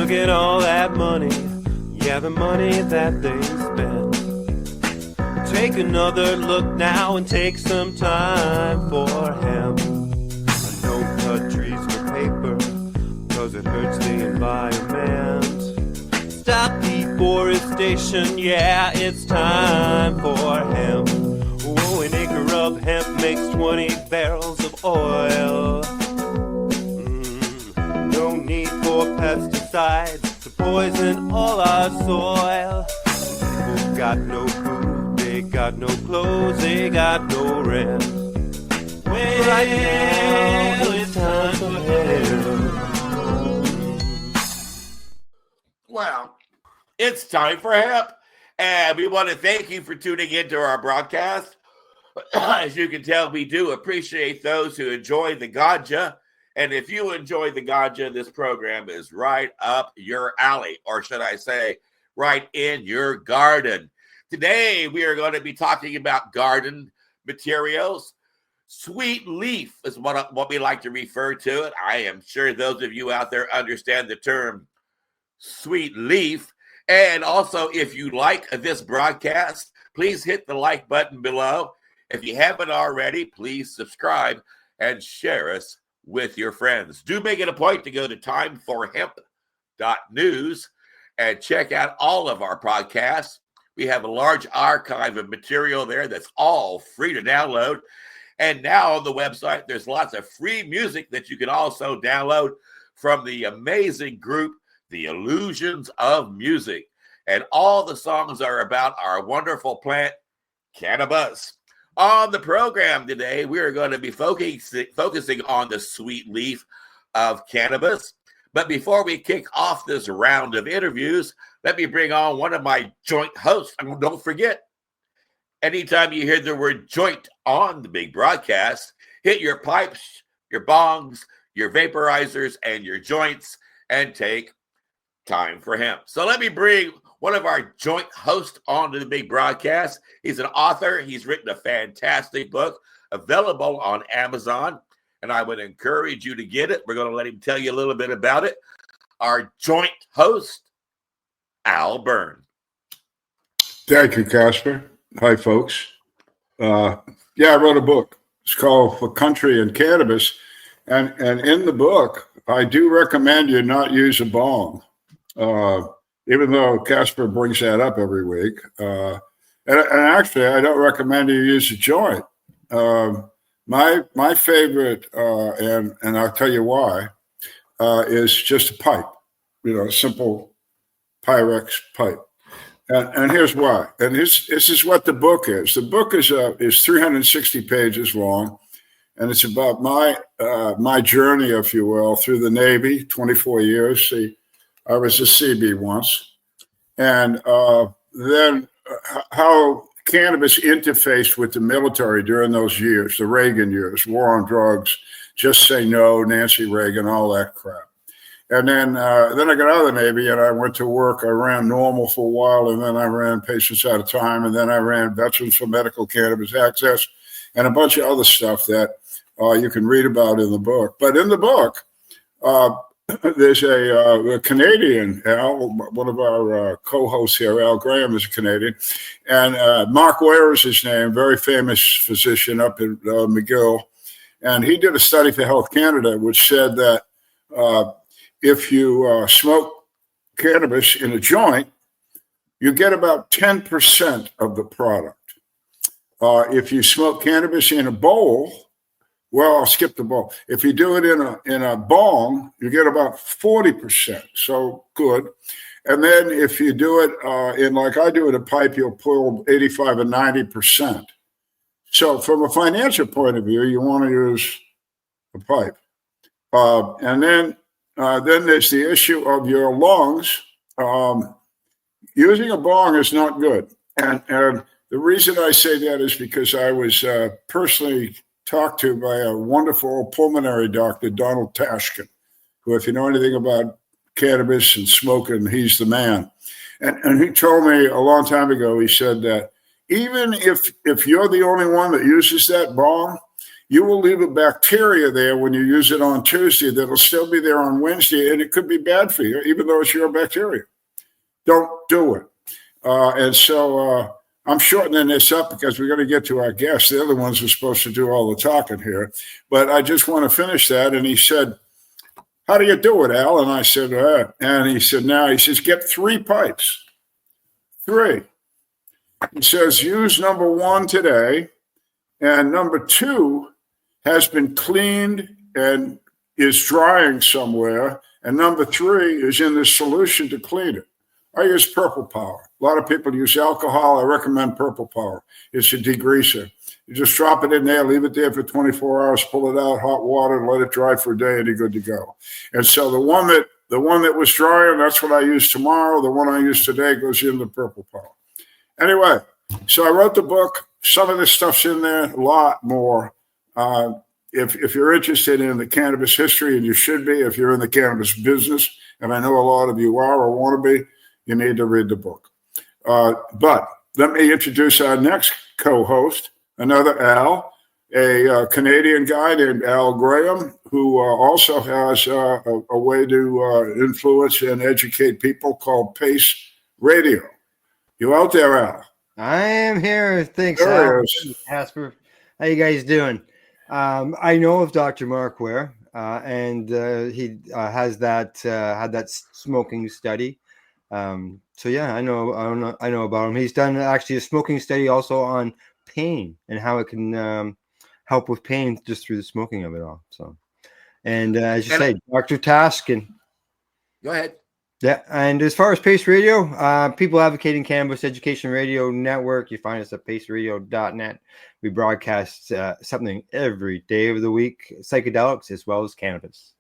look at all that money, yeah, the money that they spend. Take another look now and take some time for hemp. Don't cut trees for paper, cause it hurts the environment. Stop deforestation, yeah, it's time for hemp. Oh, an acre of hemp makes 20 barrels of oil. No need for pesticides to poison all our soil. People got no food, they got no clothes, they got no rent. Well, right now it's time for hemp. Well, it's time for hemp. And we want to thank you for tuning into our broadcast. As you can tell, we do appreciate those who enjoy the ganja. And if you enjoy the ganja, this program is right up your alley, or should I say, right in your garden. Today, we are going to be talking about garden materials. Sweet leaf is what we like to refer to it. I am sure those of you out there understand the term sweet leaf. And also, if you like this broadcast, please hit the like button below. If you haven't already, please subscribe and share us with your friends. Do make it a point to go to timeforhemp.news and check out all of our podcasts. We have a large archive of material there that's all free to download. And now on the website, there's lots of free music that you can also download from the amazing group, The Illusions of Music. And all the songs are about our wonderful plant, cannabis. On the program today, we are going to be focusing on the sweet leaf of cannabis. But before we kick off this round of interviews, let me bring on one of my joint hosts. And don't forget, anytime you hear the word joint on the big broadcast, hit your pipes, your bongs, your vaporizers, and your joints, and take time for hemp. So let me bring one of our joint hosts onto the big broadcast. He's an author. He's written a fantastic book available on Amazon, and I would encourage you to get it. We're going to let him tell you a little bit about it. Our joint host, Al Byrne. Thank you, Casper. Hi, folks. I wrote a book. It's called For Country and Cannabis. And in the book, I do recommend you not use a bong. Even though Casper brings that up every week. And actually, I don't recommend you use a joint. My favorite, and I'll tell you why, is just a pipe, a simple Pyrex pipe. And here's why. And this is what the book is. The book is 360 pages long, and it's about my journey, if you will, through the Navy, 24 years. See, I was a CB once. And then how cannabis interfaced with the military during those years, the Reagan years, war on drugs, Just Say No, Nancy Reagan, all that crap. And then I got out of the Navy and I went to work. I ran Normal for a while, and then I ran Patients Out of Time, and then I ran Veterans for Medical Cannabis Access, and a bunch of other stuff that you can read about in the book. But in the book, there's a Canadian, Al, one of our co-hosts here, Al Graham, is a Canadian, and Mark Ware is his name, very famous physician up in McGill, and he did a study for Health Canada which said that if you smoke cannabis in a joint, you get about 10% of the product. If you smoke cannabis in a bowl, well, I'll skip the bowl. If you do it in a bong, you get about 40%. So good. And then if you do it in, like I do in a pipe, you'll pull 85 and 90%. So from a financial point of view, you want to use a pipe. And then there's the issue of your lungs. Using a bong is not good. And the reason I say that is because I was personally talked to by a wonderful pulmonary doctor, Donald Tashkin, who, if you know anything about cannabis and smoking, he's the man. And he told me a long time ago, he said that even if you're the only one that uses that bong, you will leave a bacteria there when you use it on Tuesday that'll still be there on Wednesday, and it could be bad for you, even though it's your bacteria. Don't do it. And so I'm shortening this up because we're going to get to our guests. The other ones are supposed to do all the talking here. But I just want to finish that. And he said, how do you do it, Al? And I said, and he said, now, he says, get 3 pipes. 3. He says, use number 1 today. And number 2 has been cleaned and is drying somewhere. And number 3 is in the solution to clean it. I use Purple Power. A lot of people use alcohol. I recommend Purple Power. It's a degreaser. You just drop it in there, leave it there for 24 hours, pull it out, hot water, and let it dry for a day, and you're good to go. And so the one that was drying, that's what I use tomorrow. The one I use today goes in the Purple Power. Anyway, so I wrote the book. Some of this stuff's in there, a lot more. If you're interested in the cannabis history, and you should be, if you're in the cannabis business, and I know a lot of you are or want to be, you need to read the book. But let me introduce our next co-host, another Al, a Canadian guy named Al Graham, who also has a way to influence and educate people called Pace Radio. You out there, Al? I am here. Thanks, There Al. Casper. How you guys doing? I know of Dr. Mark Ware, and he has that had that smoking study. So yeah, I know about him. He's done actually a smoking study also on pain and how it can help with pain just through the smoking of it all. So, and as you say, Dr. Taskin. Go ahead. Yeah, and as far as Pace Radio, people advocating cannabis education radio network, you find us at paceradio.net. We broadcast something every day of the week, psychedelics as well as cannabis.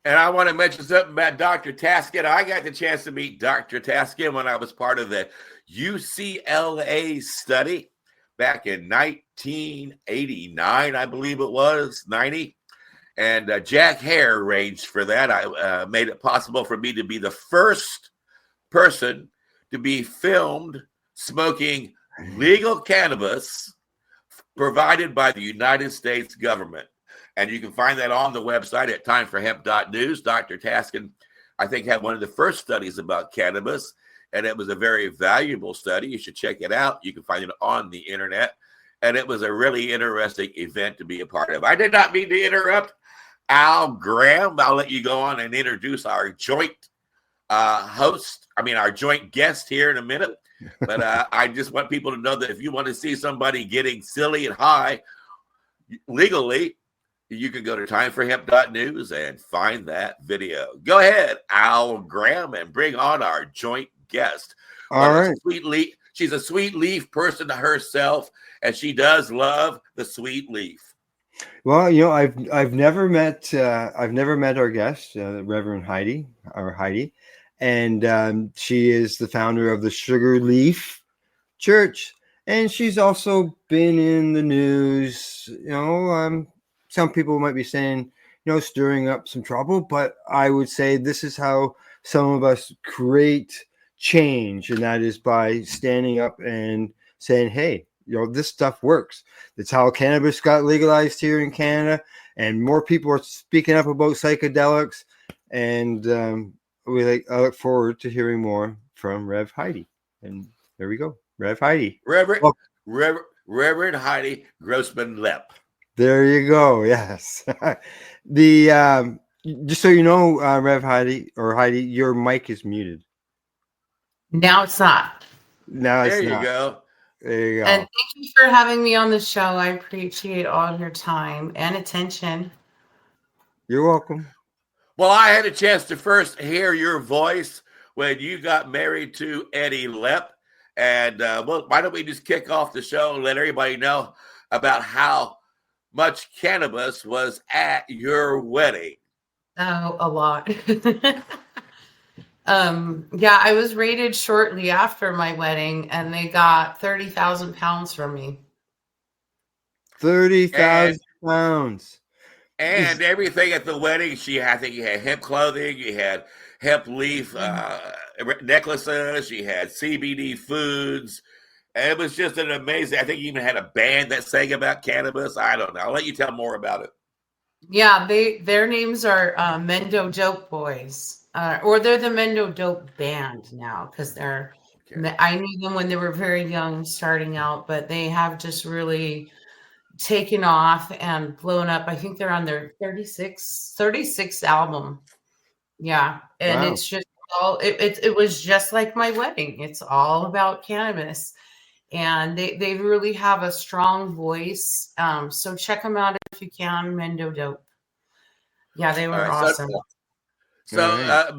And I want to mention something about Dr. Taskin. I got the chance to meet Dr. Taskin when I was part of the UCLA study back in 1989, I believe it was, 90. And Jack Hare arranged for that. I made it possible for me to be the first person to be filmed smoking legal cannabis provided by the United States government. And you can find that on the website at timeforhemp.news. Dr. Taskin, I think, had one of the first studies about cannabis, and it was a very valuable study. You should check it out. You can find it on the internet. And it was a really interesting event to be a part of. I did not mean to interrupt Al Graham. I'll let you go on and introduce our joint our joint guest here in a minute. But I just want people to know that if you want to see somebody getting silly and high legally, you can go to timeforhemp.news and find that video. Go ahead, Al Graham, and bring on our joint guest. All right. She's a sweet leaf person herself, and she does love the sweet leaf. Well, I've never met our guest, Reverend Heidi, and she is the founder of the Sugarleaf Church, and she's also been in the news. Some people might be saying, stirring up some trouble, but I would say this is how some of us create change, and that is by standing up and saying, hey, this stuff works. That's how cannabis got legalized here in Canada, and more people are speaking up about psychedelics, and I look forward to hearing more from Rev Heidi. And there we go, Rev Heidi. Reverend Heidi Grossman-Lepp. There you go. Yes. Just so you know, Rev Heidi, your mic is muted. Now it's not. There you go. There you go. And thank you for having me on the show. I appreciate all your time and attention. You're welcome. Well, I had a chance to first hear your voice when you got married to Eddie Lepp. And why don't we just kick off the show and let everybody know about how much cannabis was at your wedding? Oh, a lot. I was raided shortly after my wedding, and they got 30,000 pounds from me. 30,000 pounds. And everything at the wedding, I think you had hemp clothing, you had hemp leaf necklaces, you had CBD foods, And it was just an amazing. I think you even had a band that sang about cannabis. I don't know. I'll let you tell more about it. Yeah, their names are Mendo Dope Boys, or they're the Mendo Dope Band now because they're. Okay. I knew them when they were very young, starting out, but they have just really taken off and blown up. I think they're on their 36th album. Yeah, and Wow. it's just all. It was just like my wedding. It's all about cannabis. And they really have a strong voice. So check them out if you can. Mendo Dope. Yeah, they All were right. awesome. So All right.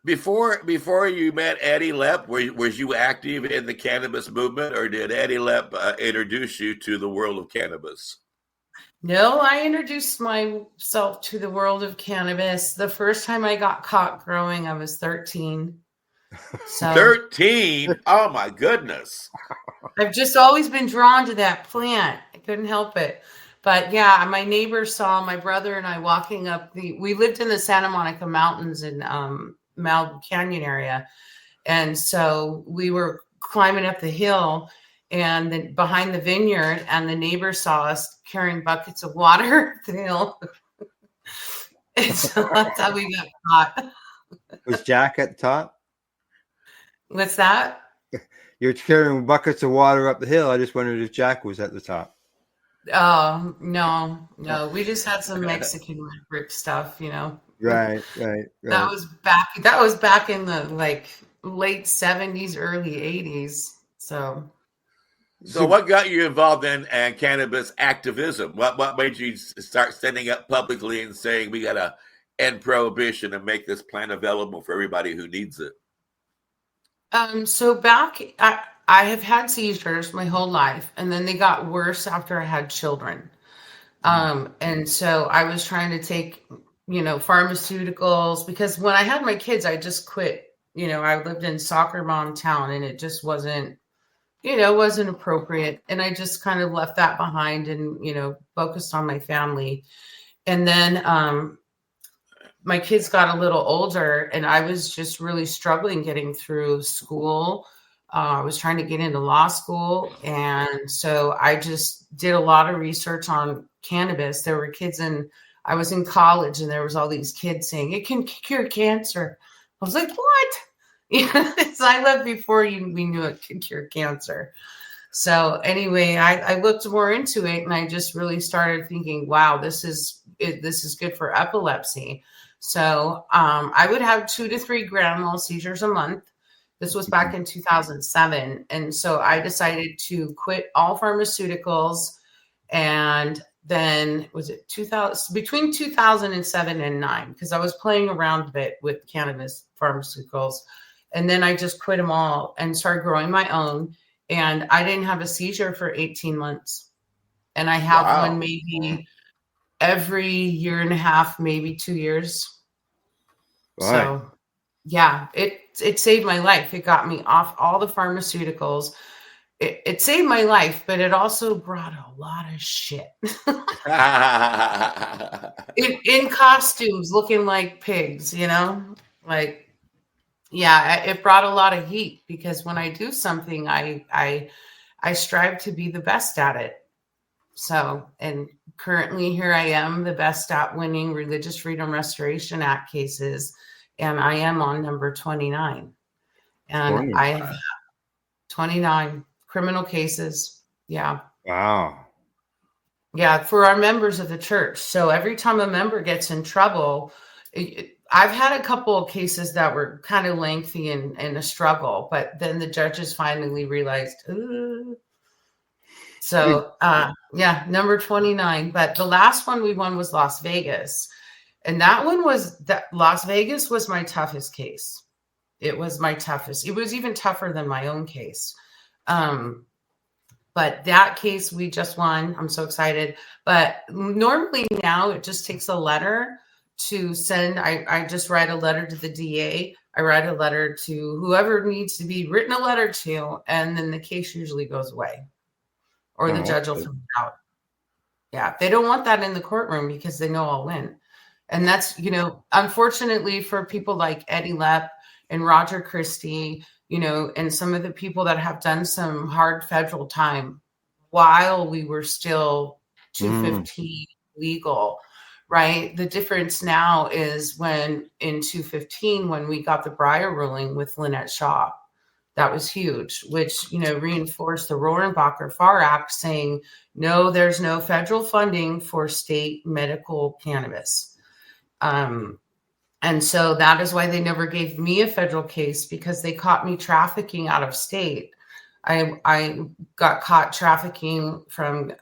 before you met Eddie Lepp, was you active in the cannabis movement, or did Eddie Lepp introduce you to the world of cannabis? No, I introduced myself to the world of cannabis. The first time I got caught growing, I was 13. So 13? Oh my goodness. I've just always been drawn to that plant. I couldn't help it. But yeah, my neighbor saw my brother and I walking up we lived in the Santa Monica Mountains in Malibu Canyon area. And so we were climbing up the hill and then behind the vineyard, and the neighbor saw us carrying buckets of water up the hill. And so that's how we got caught. Was Jack at the top? What's that? You're carrying buckets of water up the hill. I just wondered if Jack was at the top. Oh, no. We just had some Mexican red brick stuff, Right. That was back in the late 70s, early 80s. So what got you involved in cannabis activism? What made you start standing up publicly and saying we got to end prohibition and make this plant available for everybody who needs it? So back, I have had seizures my whole life, and then they got worse after I had children. And so I was trying to take, pharmaceuticals, because when I had my kids, I just quit. I lived in soccer mom town, and it just wasn't appropriate. And I just kind of left that behind and, focused on my family. And then, my kids got a little older, and I was just really struggling getting through school. I was trying to get into law school. And so I just did a lot of research on cannabis. There were kids I was in college, and there was all these kids saying it can cure cancer. I was like, what? So I left before we knew it could cure cancer. So anyway, I looked more into it, and I just really started thinking, wow, this is good for epilepsy. So I would have 2 to 3 grand mal seizures a month. This was back in 2007. And so I decided to quit all pharmaceuticals. And then was it between 2007 and 2009, because I was playing around a bit with cannabis pharmaceuticals. And then I just quit them all and started growing my own. And I didn't have a seizure for 18 months. And I have one maybe every year and a half, maybe 2 years. Right. So yeah, it saved my life. It got me off all the pharmaceuticals. It saved my life, but it also brought a lot of shit. in costumes, looking like pigs, it brought a lot of heat, because when I do something, I strive to be the best at it. So, and currently here I am, the best at winning Religious Freedom Restoration Act cases. And I am on number 29. And I have 29 criminal cases. Yeah. Wow. Yeah, for our members of the church. So every time a member gets in trouble, I've had a couple of cases that were kind of lengthy and a struggle, but then the judges finally realized, ooh. So, number 29. But the last one we won was Las Vegas. And Las Vegas was my toughest case. It was my toughest. It was even tougher than my own case. But that case we just won. I'm so excited. But normally now it just takes a letter to send. I just write a letter to the DA. I write a letter to whoever needs to be written a letter to, and then the case usually goes away. Or the judge will throw it out. Yeah, they don't want that in the courtroom because they know I'll win. And that's, unfortunately for people like Eddie Lepp and Roger Christie, you know, and some of the people that have done some hard federal time while we were still 215 legal, right? The difference now is when in 215, when we got the Breyer ruling with Lynette Shaw, that was huge, which, you know, reinforced the Rohrabacher-Farr Act saying, no, there's no federal funding for state medical cannabis. And so that is why they never gave me a federal case, because they caught me trafficking out of state. I got caught trafficking from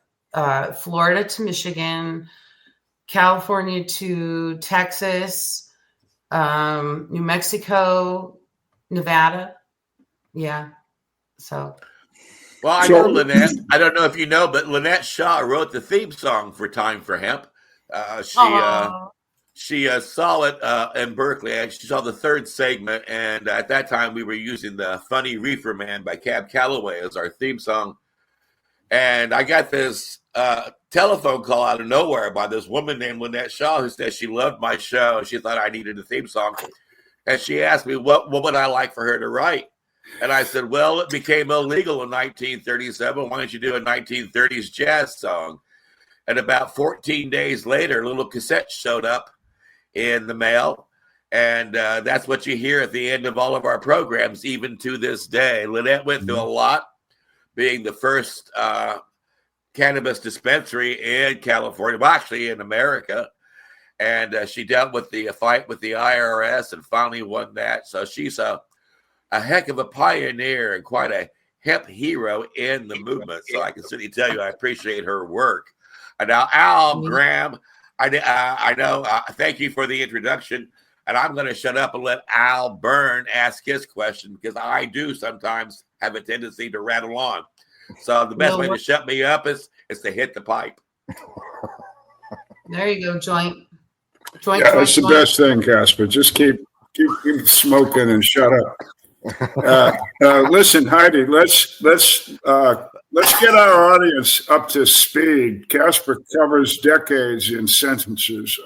Florida to Michigan, California to Texas, New Mexico, Nevada. Yeah. So. Well, I know Lynette. I don't know if you know, but Lynette Shaw wrote the theme song for Time for Hemp. She saw it in Berkeley, and she saw the third segment. And at that time, we were using the Funny Reefer Man by Cab Calloway as our theme song. And I got this telephone call out of nowhere by this woman named Lynette Shaw, who said she loved my show. She thought I needed a theme song. And she asked me, what would I like for her to write? And I said, well, it became illegal in 1937. Why don't you do a 1930s jazz song? And about 14 days later, a little cassette showed up in the mail. And that's what you hear at the end of all of our programs, even to this day. Lynette went through a lot, being the first cannabis dispensary in California, well, actually in America. And she dealt with the fight with the IRS and finally won that. So she's a heck of a pioneer and quite a hemp hero in the movement. So I can certainly tell you I appreciate her work. And now, Al Graham, I know, thank you for the introduction. And I'm going to shut up and let Al Byrne ask his question, because I do sometimes have a tendency to rattle on. So the best way to shut me up is to hit the pipe. There you go, joint. Yeah, that's the best thing, Casper. Just keep smoking and shut up. Listen, Heidi, let's get our audience up to speed. Casper covers decades in sentences.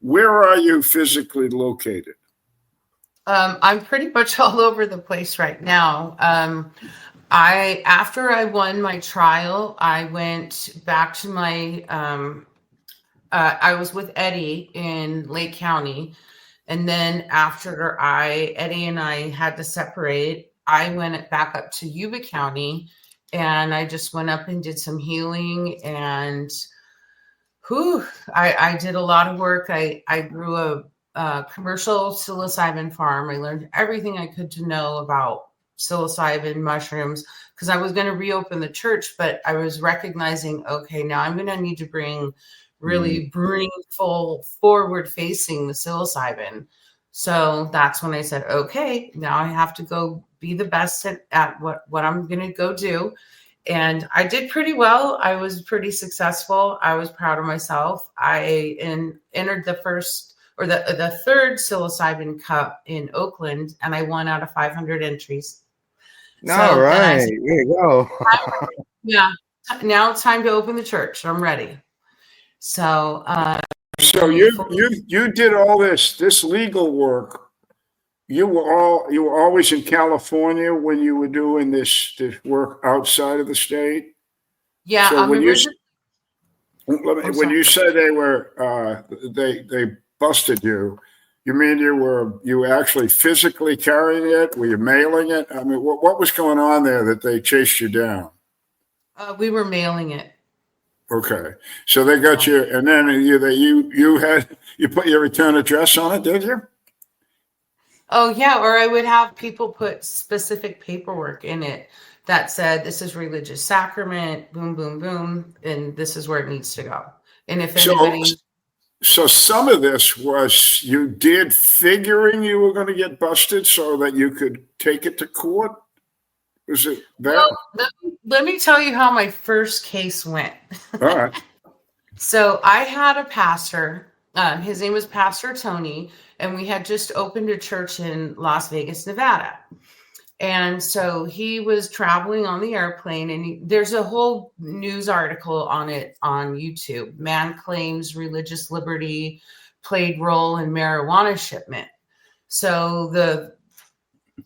Where are you physically located? I'm pretty much all over the place right now. After I won my trial, I went back to my I was with Eddie in Lake County. And then after Eddie and I had to separate, I went back up to Yuba County, and I just went up and did some healing. And I did a lot of work. I grew a commercial psilocybin farm. I learned everything I could to know about psilocybin mushrooms, because I was going to reopen the church, but I was recognizing, okay, now I'm going to need to bring forward facing the psilocybin. So that's when I said, okay, now I have to go be the best at what I'm going to go do. And I did pretty well. I was pretty successful. I was proud of myself. I entered the third psilocybin cup in Oakland, and I won out of 500 entries. All right. There you go. Yeah. Now it's time to open the church. I'm ready. So you did all this legal work. You were always in California when you were doing this work outside of the state. Yeah. So when you say they were they busted you, you mean you were actually physically carrying it? Were you mailing it? I mean, what was going on there that they chased you down? We were mailing it. Okay, so they got you, and then you put your return address on it, did you? Oh yeah, or I would have people put specific paperwork in it that said this is religious sacrament, boom, boom, boom, and this is where it needs to go. And if anybody, so some of this was you did figuring you were going to get busted so that you could take it to court. Was it that? Well, let me tell you how my first case went. All right. So I had a pastor. His name was Pastor Tony, and we had just opened a church in Las Vegas, Nevada. And so he was traveling on the airplane, and there's a whole news article on it on YouTube. Man claims religious liberty played role in marijuana shipment. So the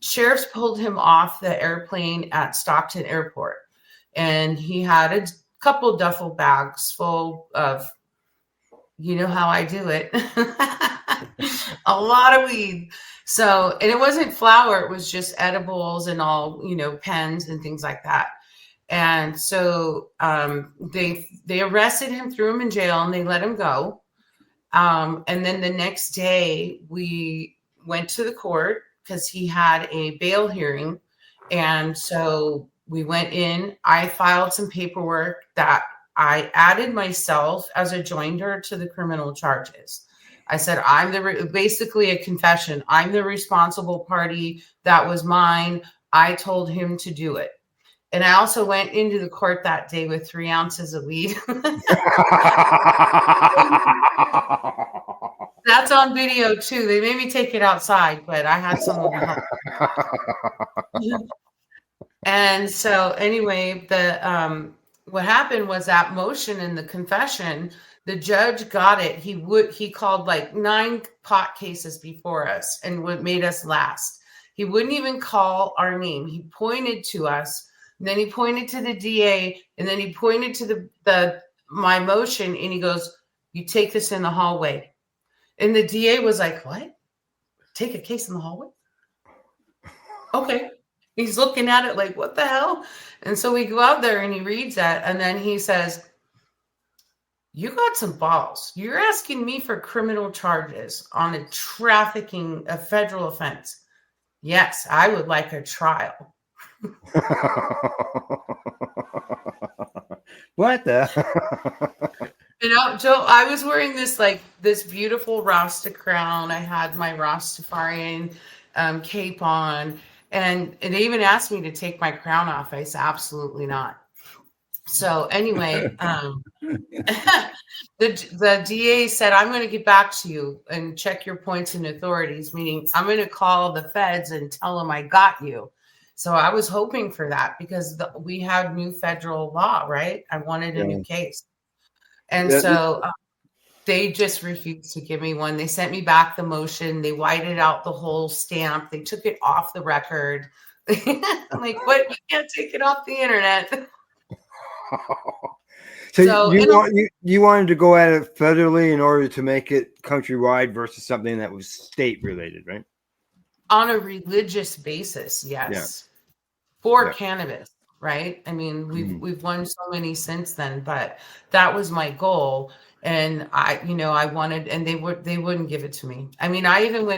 sheriffs pulled him off the airplane at Stockton Airport, and he had a couple duffel bags full of, you know how I do it, a lot of weed. So, and it wasn't flour, it was just edibles and all, you know, pens and things like that. And so they arrested him, threw him in jail, and they let him go. And then the next day we went to the court because he had a bail hearing. And so we went in, I filed some paperwork that I added myself as a joinder to the criminal charges. I said, basically a confession. I'm the responsible party. That was mine. I told him to do it. And I also went into the court that day with 3 ounces of weed. That's on video too. They made me take it outside, but I had someone to help. And so anyway, what happened was that motion in the confession, the judge got it. He called like 9 pot cases before us and what made us last. He wouldn't even call our name. He pointed to us, and then he pointed to the DA, and then he pointed to my motion, and he goes, "You take this in the hallway." And the DA was like, "What? Take a case in the hallway?" Okay. He's looking at it like, what the hell? And so we go out there and he reads that. And then he says, "You got some balls. You're asking me for criminal charges on a federal offense. Yes, I would like a trial." What the? You know, Joe, I was wearing this beautiful Rasta crown. I had my Rastafarian cape on. And they even asked me to take my crown off. I said, absolutely not. So anyway, the DA said, "I'm going to get back to you and check your points and authorities," meaning I'm going to call the feds and tell them I got you. So I was hoping for that because we had new federal law, right? I wanted a new case. And so they just refused to give me one. They sent me back the motion. They whited out the whole stamp. They took it off the record. I'm like, what? You can't take it off the internet. So you wanted to go at it federally in order to make it countrywide versus something that was state related, right? On a religious basis, yes. For cannabis, right? I mean, we've won so many since then, but that was my goal. And I wanted, and they wouldn't give it to me. I mean, I even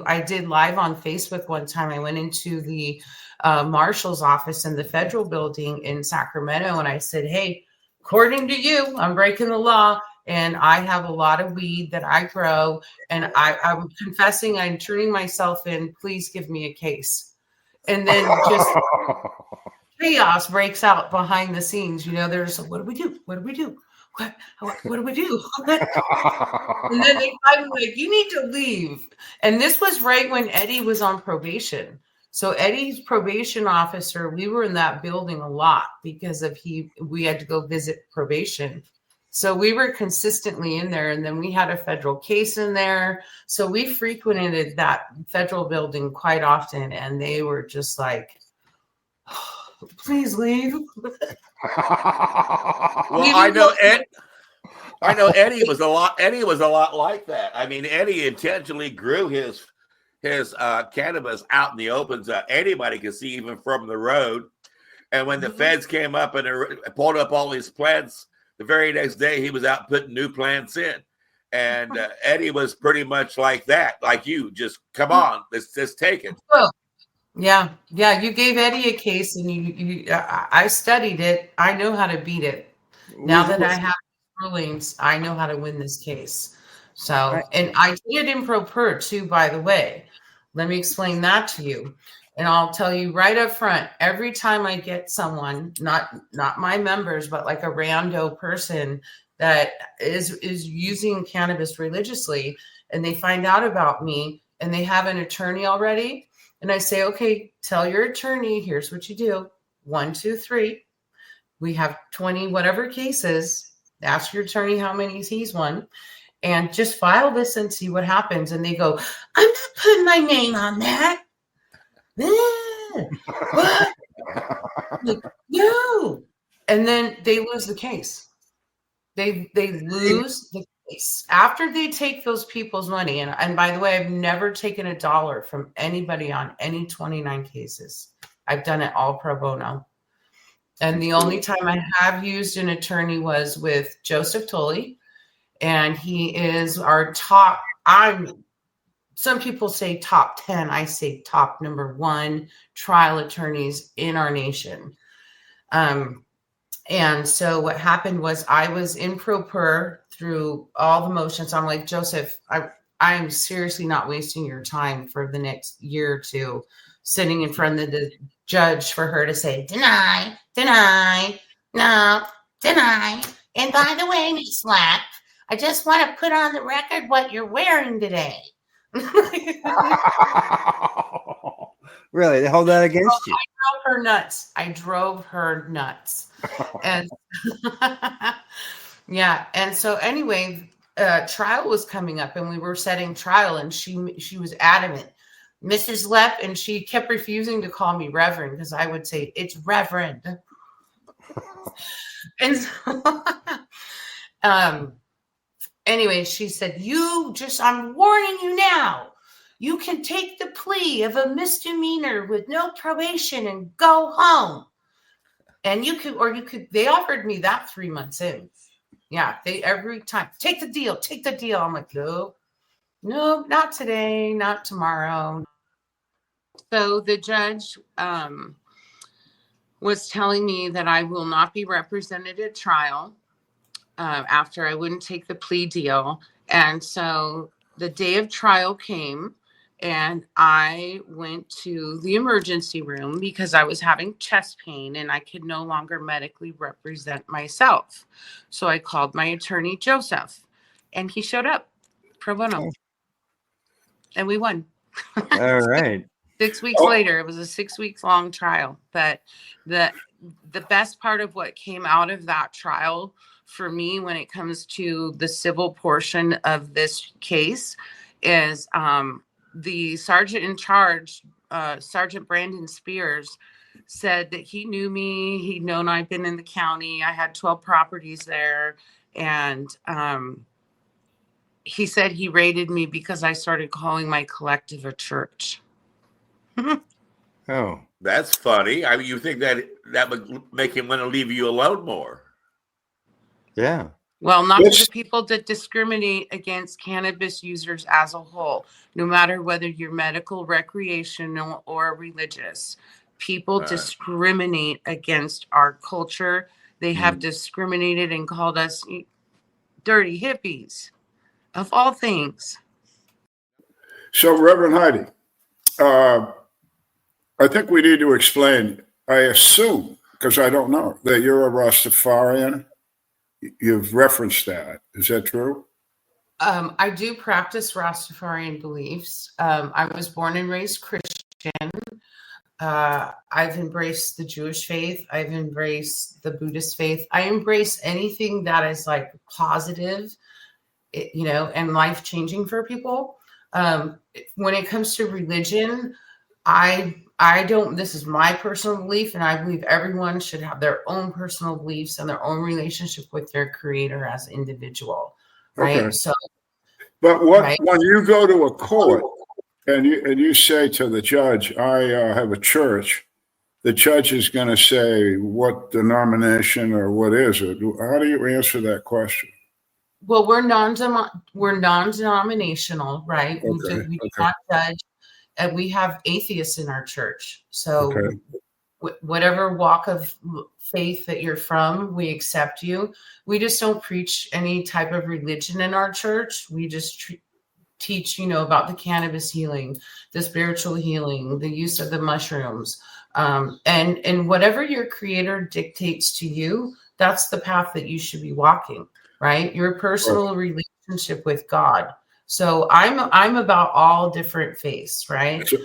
I did live on Facebook one time. I went into the marshal's office in the federal building in Sacramento. And I said, "Hey, according to you, I'm breaking the law. And I have a lot of weed that I grow. And I'm confessing, I'm turning myself in. Please give me a case." And then just chaos breaks out behind the scenes. You know, there's like, what do we do? What do we do? What do we do? And then they finally like, "You need to leave." And this was right when Eddie was on probation. So Eddie's probation officer, we were in that building a lot because we had to go visit probation. So we were consistently in there, and then we had a federal case in there. So we frequented that federal building quite often, and they were just like, "Oh, please leave." Well, I know Eddie was a lot like that. I mean, Eddie intentionally grew his cannabis out in the open so anybody could see even from the road. And when the feds came up and pulled up all these plants, the very next day he was out putting new plants in. And Eddie was pretty much like that, like you. Just come on, let's just take it. Yeah. You gave Eddie a case, and I studied it. I know how to beat it. Now that I have rulings, I know how to win this case. So, and I did it in pro per too, by the way. Let me explain that to you. And I'll tell you right up front, every time I get someone, not my members, but like a rando person that is using cannabis religiously, and they find out about me and they have an attorney already, and I say, "Okay, tell your attorney, here's what you do. 1, 2, 3. We have 20 whatever cases. Ask your attorney how many he's won. and just file this and see what happens. And they go, I'm not putting my name on that. What? Like, no. And then they lose the case. They lose the case after they take those people's money. And by the way, I've never taken $1 from anybody on any 29 cases. I've done it all pro bono. And the only time I have used an attorney was with Joseph Tully. And he is our top, some people say top 10. I say top number 1 trial attorneys in our nation. And so what happened was I was in pro per through all the motions. I'm like, Joseph, I am seriously not wasting your time for the next year or two sitting in front of the judge for her to say, deny, no, deny. And by the way, Ms. Lepp, I just want to put on the record what you're wearing today. Really? They hold that against you? I drove her nuts. And yeah. And so anyway, trial was coming up and we were setting trial, and she was adamant, Mrs. Lepp, and she kept refusing to call me Reverend because I would say it's Reverend. And so, anyway, she said, I'm warning you now. You can take the plea of a misdemeanor with no probation and go home. And they offered me that 3 months in. Yeah, every time, take the deal. I'm like, no, not today, not tomorrow. So the judge was telling me that I will not be represented at trial after I wouldn't take the plea deal. And so the day of trial came, and I went to the emergency room because I was having chest pain and I could no longer medically represent myself. So I called my attorney, Joseph, and he showed up pro bono. And we won. All right. 6 weeks later, it was a 6 weeks long trial. But the best part of what came out of that trial for me when it comes to the civil portion of this case is the sergeant in charge, Sergeant Brandon Spears, said that he knew me. He'd known I'd been in the county. I had 12 properties there. And he said he raided me because I started calling my collective a church. Oh, That's funny. I mean, you think that would make him want to leave you alone more? yeah. Well, not to the people that discriminate against cannabis users as a whole, no matter whether you're medical, recreational, or religious. People discriminate against our culture. They have discriminated and called us dirty hippies, of all things. So, Reverend Heidi, I think we need to explain, I assume, because I don't know, that you're a Rastafarian. You've referenced that. Is that true? I do practice Rastafarian beliefs. I was born and raised Christian. I've embraced the Jewish faith. I've embraced the Buddhist faith. I embrace anything that is like positive, and life-changing for people. When it comes to religion, I don't, this is my personal belief, and I believe everyone should have their own personal beliefs and their own relationship with their creator as an individual. Right. Okay. So, but when you go to a court and you say to the judge, I have a church, the judge is going to say what denomination or what is it? How do you answer that question? Well, we're non-denominational, right? Okay. We do not judge. And we have atheists in our church. So whatever walk of faith that you're from, we accept you. We just don't preach any type of religion in our church. We just teach, about the cannabis healing, the spiritual healing, the use of the mushrooms. And whatever your creator dictates to you, that's the path that you should be walking, right? Your personal relationship with God. So I'm about all different faiths, right? So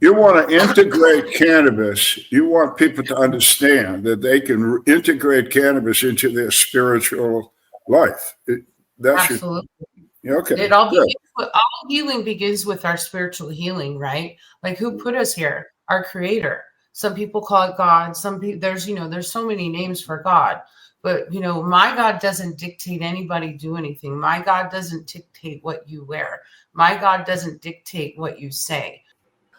you want to integrate cannabis. You want people to understand that they can integrate cannabis into their spiritual life. That's Absolutely. okay. It all Good. begins with, all healing begins with our spiritual healing, right? Like, who put us here? Our creator. Some people call it God. Some people, there's so many names for God, but my God doesn't dictate anybody do anything. My God doesn't dictate what you wear. My God doesn't dictate what you say.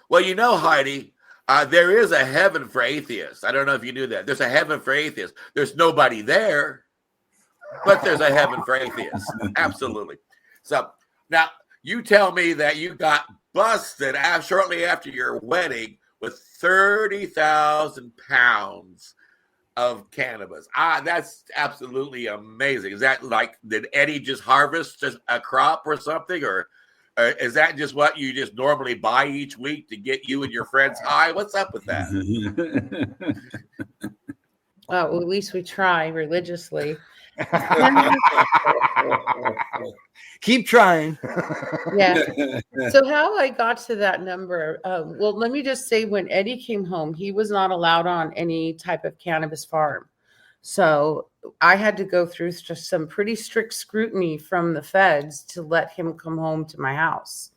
Well, Heidi, there is a heaven for atheists. I don't know if you knew that. There's a heaven for atheists. There's nobody there, but there's a heaven for atheists. Absolutely. So now you tell me that you got busted shortly after your wedding with 30,000 pounds of cannabis. That's absolutely amazing. Is that like, did Eddie just harvest a crop or something? Or is that just what you just normally buy each week to get you and your friends high? What's up with that? Well, at least we try religiously. Keep trying. Yeah. So how I got to that number, well, let me just say, when Eddie came home, he was not allowed on any type of cannabis farm. So I had to go through just some pretty strict scrutiny from the feds to let him come home to my house.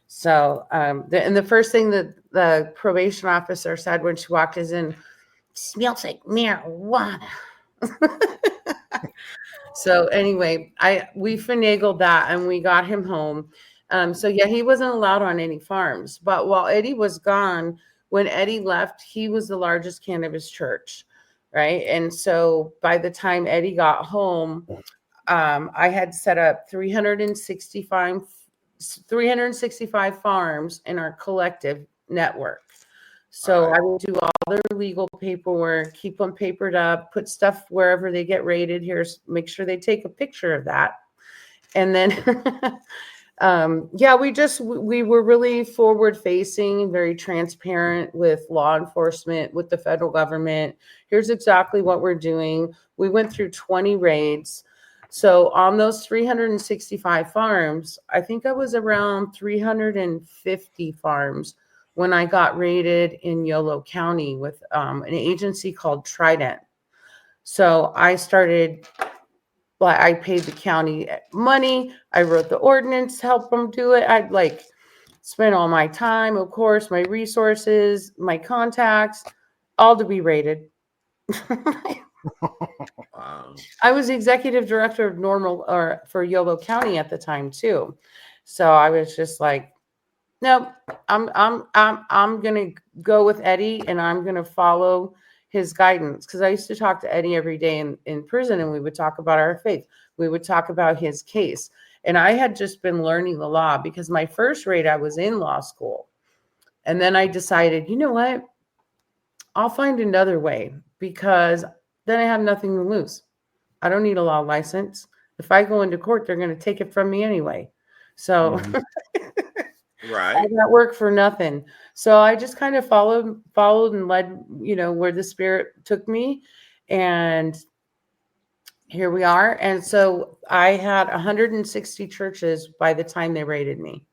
So, and the first thing that the probation officer said when she walked us in, "Smells like marijuana." So anyway, we finagled that and we got him home. So yeah, he wasn't allowed on any farms. But while Eddie was gone, when Eddie left, he was the largest cannabis church, right? And so by the time Eddie got home, I had set up 365 farms in our collective network. So I will do all their legal paperwork, keep them papered up, put stuff wherever they get rated. Make sure they take a picture of that. And then, we were really forward facing, very transparent with law enforcement, with the federal government. Here's exactly what we're doing. We went through 20 raids. So on those 365 farms, I think I was around 350 farms when I got raided in Yolo County with an agency called Trident. So I paid the county money. I wrote the ordinance, helped them do it. I'd spent all my time, of course, my resources, my contacts, all to be raided. Wow. I was the executive director of for Yolo County at the time too. So I was just like, nope, I'm gonna go with Eddie and I'm gonna follow his guidance. Because I used to talk to Eddie every day in prison, and we would talk about our faith. We would talk about his case. And I had just been learning the law, because my first raid, I was in law school. And then I decided, you know what? I'll find another way, because then I have nothing to lose. I don't need a law license. If I go into court, they're going to take it from me anyway. So right. I got work for nothing. So I just kind of followed and led, where the Spirit took me. And here we are. And so I had 160 churches by the time they raided me.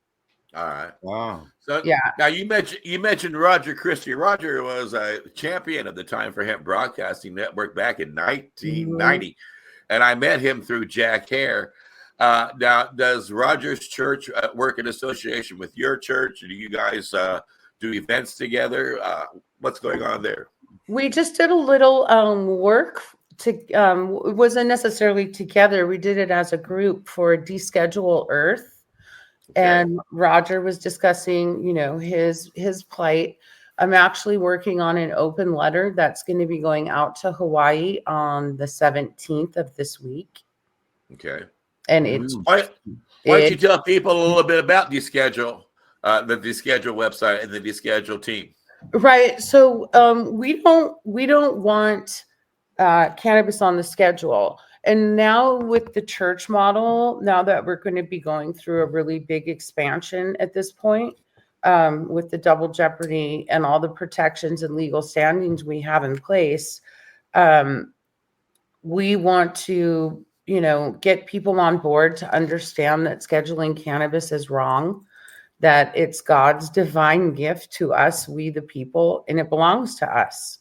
All right. Wow. So yeah. Now you mentioned Roger Christie. Roger was a champion at the time for Hemp Broadcasting Network back in 1990, and I met him through Jack Hare. Now, does Roger's church work in association with your church? Do you guys do events together? What's going on there? We just did a little work. It wasn't necessarily together. We did it as a group for Deschedule Earth. Okay. And Roger was discussing, his plight. I'm actually working on an open letter that's going to be going out to Hawaii on the 17th of this week. Okay. And it's why don't you tell people a little bit about Deschedule, the Deschedule website and the Deschedule team? Right. So we don't want cannabis on the schedule. And now with the church model, now that we're going to be going through a really big expansion at this point, with the double jeopardy and all the protections and legal standings we have in place, we want to, get people on board to understand that scheduling cannabis is wrong, that it's God's divine gift to us, we the people, and it belongs to us,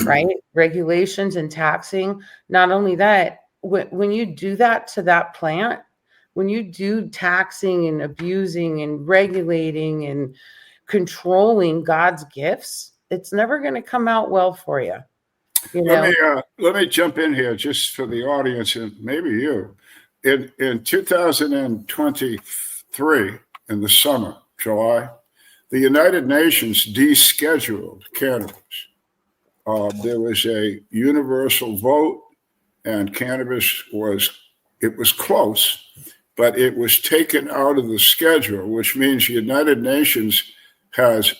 right? Regulations and taxing. Not only that, when you do that to that plant, when you do taxing and abusing and regulating and controlling God's gifts, it's never going to come out well for you. You know? Let me jump in here just for the audience and maybe you. In 2023, in the summer, July, the United Nations descheduled cannabis. There was a universal vote, and cannabis was close, but it was taken out of the schedule, which means the United Nations has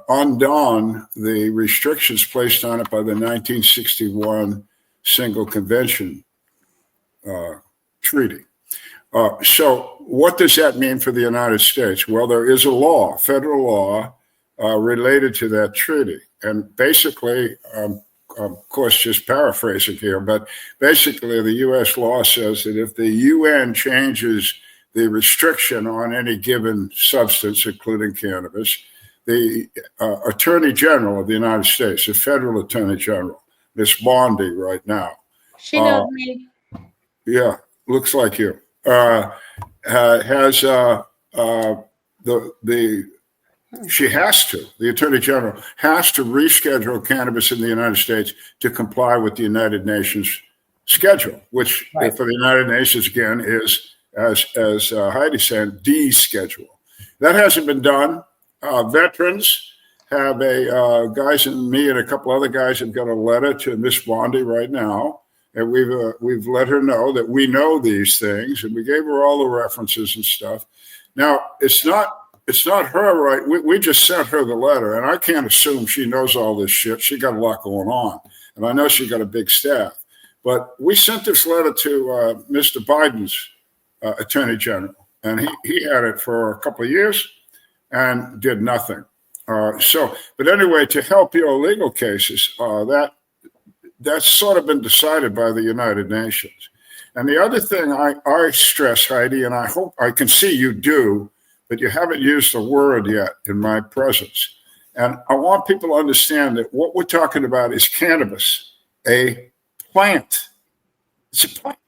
undone the restrictions placed on it by the 1961 Single Convention Treaty. So what does that mean for the United States? Well, there is a law, federal law, related to that treaty. And basically, of course, just paraphrasing here, but basically the U.S. law says that if the UN changes the restriction on any given substance, including cannabis, the Attorney General of the United States, the federal Attorney General, Miss Bondi right now. She knows me. Yeah, looks like you. Has the Attorney General has to reschedule cannabis in the United States to comply with the United Nations schedule, which for the United Nations, again, is, as Heidi said, deschedule. That hasn't been done. Veterans have guys and me and a couple other guys have got a letter to Miss Bondi right now, and we've let her know that we know these things, and we gave her all the references and stuff. Now, it's not her, right? We just sent her the letter, and I can't assume she knows all this shit. She got a lot going on, and I know she got a big staff. But we sent this letter to Mr. Biden's Attorney General, and he had it for a couple of years and did nothing. But anyway, to help your legal cases, that's sort of been decided by the United Nations. And the other thing I stress, Heidi, and I hope I can see you do, but you haven't used the word yet in my presence. And I want people to understand that what we're talking about is cannabis, a plant. It's a plant.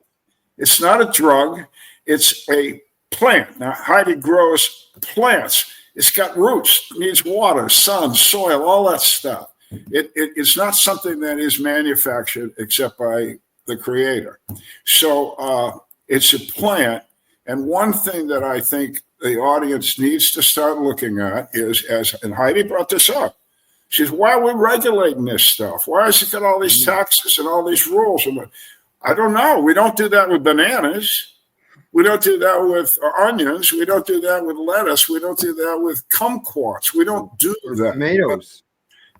It's not a drug. It's a plant. Now, Heidi grows plants. It's got roots, needs water, sun, soil, all that stuff. It's not something that is manufactured except by the creator. So it's a plant. And one thing that I think the audience needs to start looking at is, and Heidi brought this up, she says, why are we regulating this stuff? Why has it got all these taxes and all these rules? And I don't know. We don't do that with bananas. We don't do that with onions. We don't do that with lettuce. We don't do that with kumquats. We don't do that. Tomatoes.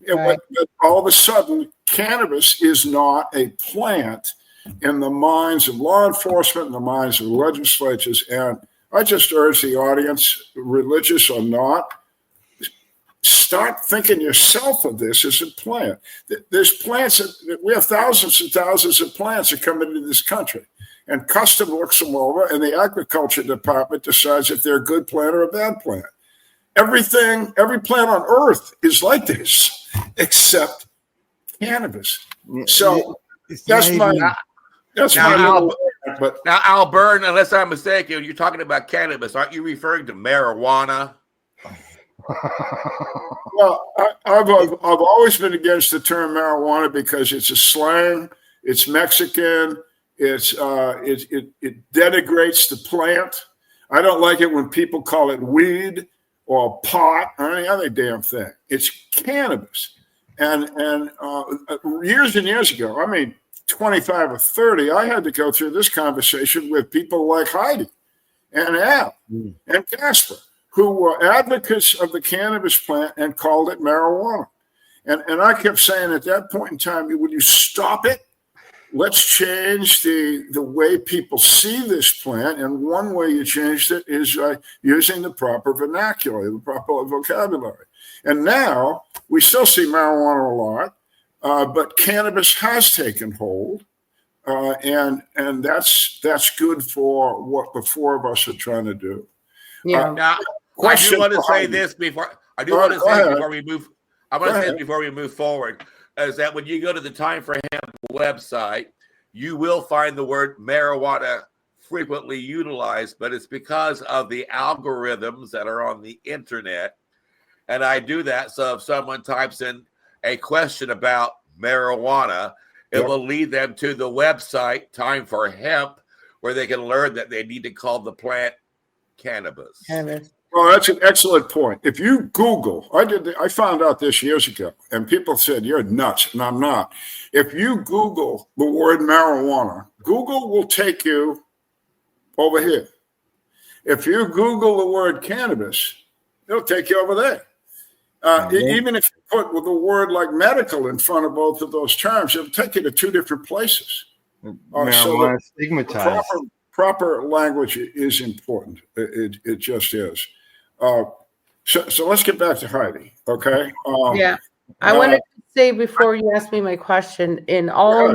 But all of a sudden, cannabis is not a plant in the minds of law enforcement, in the minds of legislatures. And I just urge the audience, religious or not, start thinking yourself of this as a plant. There's plants, we have thousands and thousands of plants that come into this country. And custom looks them over, and the agriculture department decides if they're a good plant or a bad plant. Every plant on earth is like this, except cannabis. So that's my little. But now, Al Byrne, unless I'm mistaken, you're talking about cannabis. Aren't you referring to marijuana? Well, I've always been against the term marijuana because it's a slang. It's Mexican. It denigrates the plant. I don't like it when people call it weed or pot or any other damn thing. It's cannabis. And years and years ago, I mean, 25 or 30, I had to go through this conversation with people like Heidi and Al and Casper, who were advocates of the cannabis plant and called it marijuana. And I kept saying at that point in time, would you stop it? Let's change the way people see this plant. And one way you changed it is using the proper vernacular, the proper vocabulary. And now we still see marijuana a lot, but cannabis has taken hold. And that's good for what the four of us are trying to do. Yeah. Now, I do want to say this before we move. I want to say this before we move forward. Is that when you go to the Time for Hemp website, you will find the word marijuana frequently utilized, but it's because of the algorithms that are on the internet. And I do that so if someone types in a question about marijuana, it will lead them to the website Time for Hemp, where they can learn that they need to call the plant cannabis. Well, that's an excellent point. If you Google, I found out this years ago, and people said, you're nuts, and I'm not. If you Google the word marijuana, Google will take you over here. If you Google the word cannabis, it'll take you over there. Even if you put with a word like medical in front of both of those terms, it'll take you to two different places. Marijuana stigmatized. Proper language is important. It just is. So let's get back to Heidi, okay? I wanted to say before you ask me my question, in all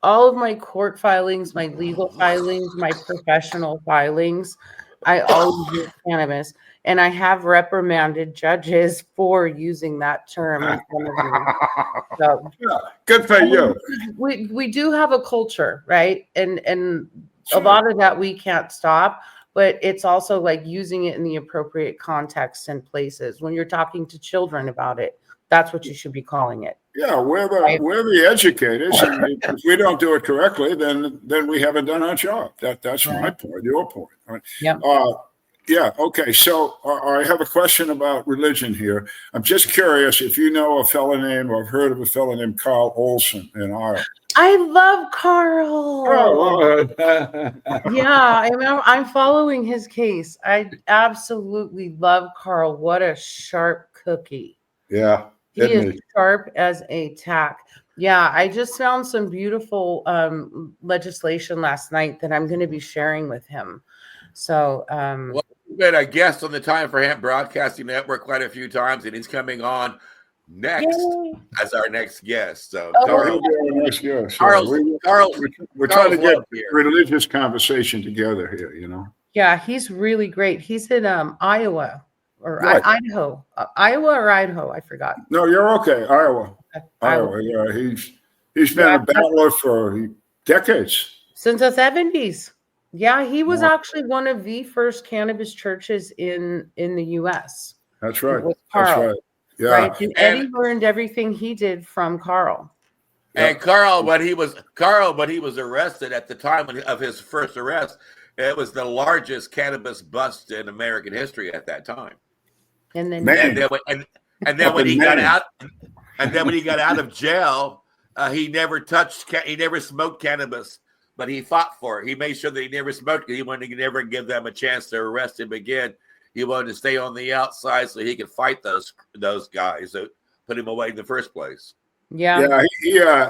of my court filings, my legal filings, my professional filings, I always use cannabis, and I have reprimanded judges for using that term in front of me. So, good for you. We do have a culture, right? And a lot of that we can't stop. But it's also like using it in the appropriate contexts and places. When you're talking to children about it, that's what you should be calling it. Yeah, we're the educators, and if we don't do it correctly, then we haven't done our job. That's my point, your point. Right? Yeah. Okay. So I have a question about religion here. I'm just curious if you know a fellow named, or have heard of a fellow named Carl Olson in Iowa. I love Carl. Yeah, I'm following his case. I absolutely love Carl. What a sharp cookie. Yeah. He is sharp as a tack. Yeah, I just found some beautiful legislation last night that I'm going to be sharing with him. So, well, we've been a guest on the Time for Hemp Broadcasting Network quite a few times, and he's coming on next as our next guest. So, Carl, we're trying to get religious conversation together here, you know. Yeah, he's really great. He's in Iowa or Idaho. Iowa or Idaho, I forgot. No, you're okay. Iowa. Yeah, he's been a battler for decades. Since the 70s. Yeah, he was actually one of the first cannabis churches in the U.S. That's right. That's right. Yeah. Right. And Eddie learned everything he did from Carl. And Carl, when he was arrested at the time of his first arrest, it was the largest cannabis bust in American history at that time. And then when he got out of jail, he never smoked cannabis, but he fought for it. He made sure that he never smoked it. He wanted to never give them a chance to arrest him again. He wanted to stay on the outside so he could fight those guys that put him away in the first place. Yeah.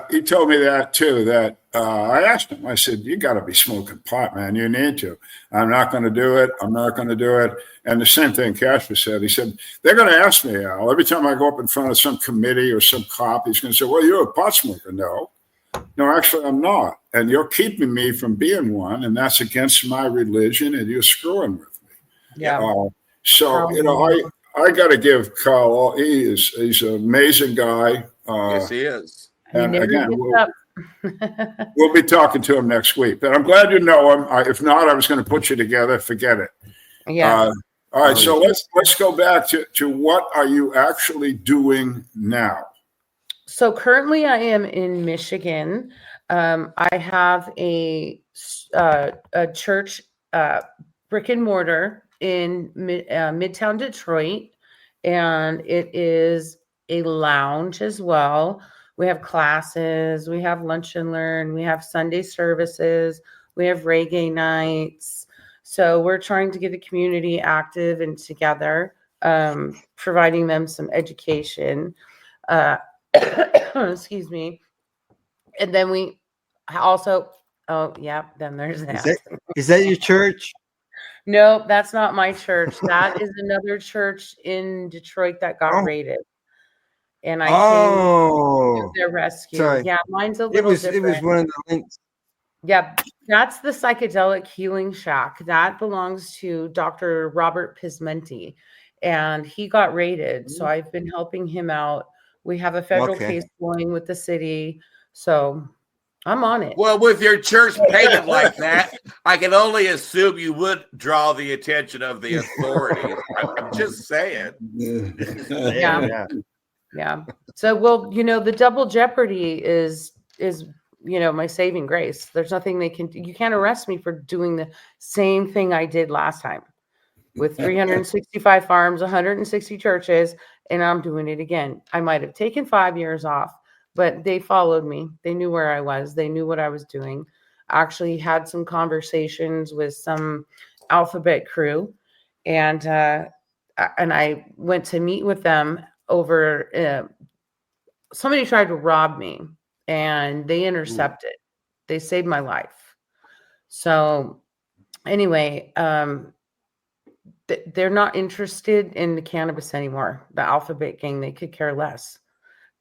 He told me that too. That I asked him. I said, "You got to be smoking pot, man. You need to." I'm not going to do it. I'm not going to do it. And the same thing Casper said. He said, "They're going to ask me, Al, every time I go up in front of some committee or some cop, he's going to say, 'Well, you're a pot smoker.' No, actually, I'm not. And you're keeping me from being one, and that's against my religion, and you're screwing with me." Yeah. So I got to give Carl. He's an amazing guy. Yes, he is. And again, we'll be talking to him next week. But I'm glad you know him. If not, I was going to put you together. Forget it. Yeah. All right. So let's go back to what are you actually doing now? So currently, I am in Michigan. I have a church brick and mortar in Midtown Detroit, and it is a lounge as well. We have classes, we have lunch and learn, we have Sunday services, we have reggae nights. So we're trying to get the community active and together, providing them some education. Excuse me. And then we also, then there's that. Is that your church? No, that's not my church. That is another church in Detroit that got raided. And I came to their rescue. Sorry. Yeah, mine's a little different. It was one of the links. Yeah, that's the Psychedelic Healing Shack. That belongs to Dr. Robert Pismenti, and he got raided. So I've been helping him out. We have a federal case going with the city. So I'm on it. Well, with your church painted like that, I can only assume you would draw the attention of the authorities. I'm just saying. Yeah. So, well, the double jeopardy is my saving grace. There's nothing you can't arrest me for doing the same thing I did last time with 365 farms, 160 churches, and I'm doing it again. I might have taken 5 years off, but they followed me. They knew where I was. They knew what I was doing. I actually had some conversations with some alphabet crew, and I went to meet with them over somebody tried to rob me, and they intercepted. They saved my life. So anyway, they're not interested in the cannabis anymore. The alphabet gang, they could care less.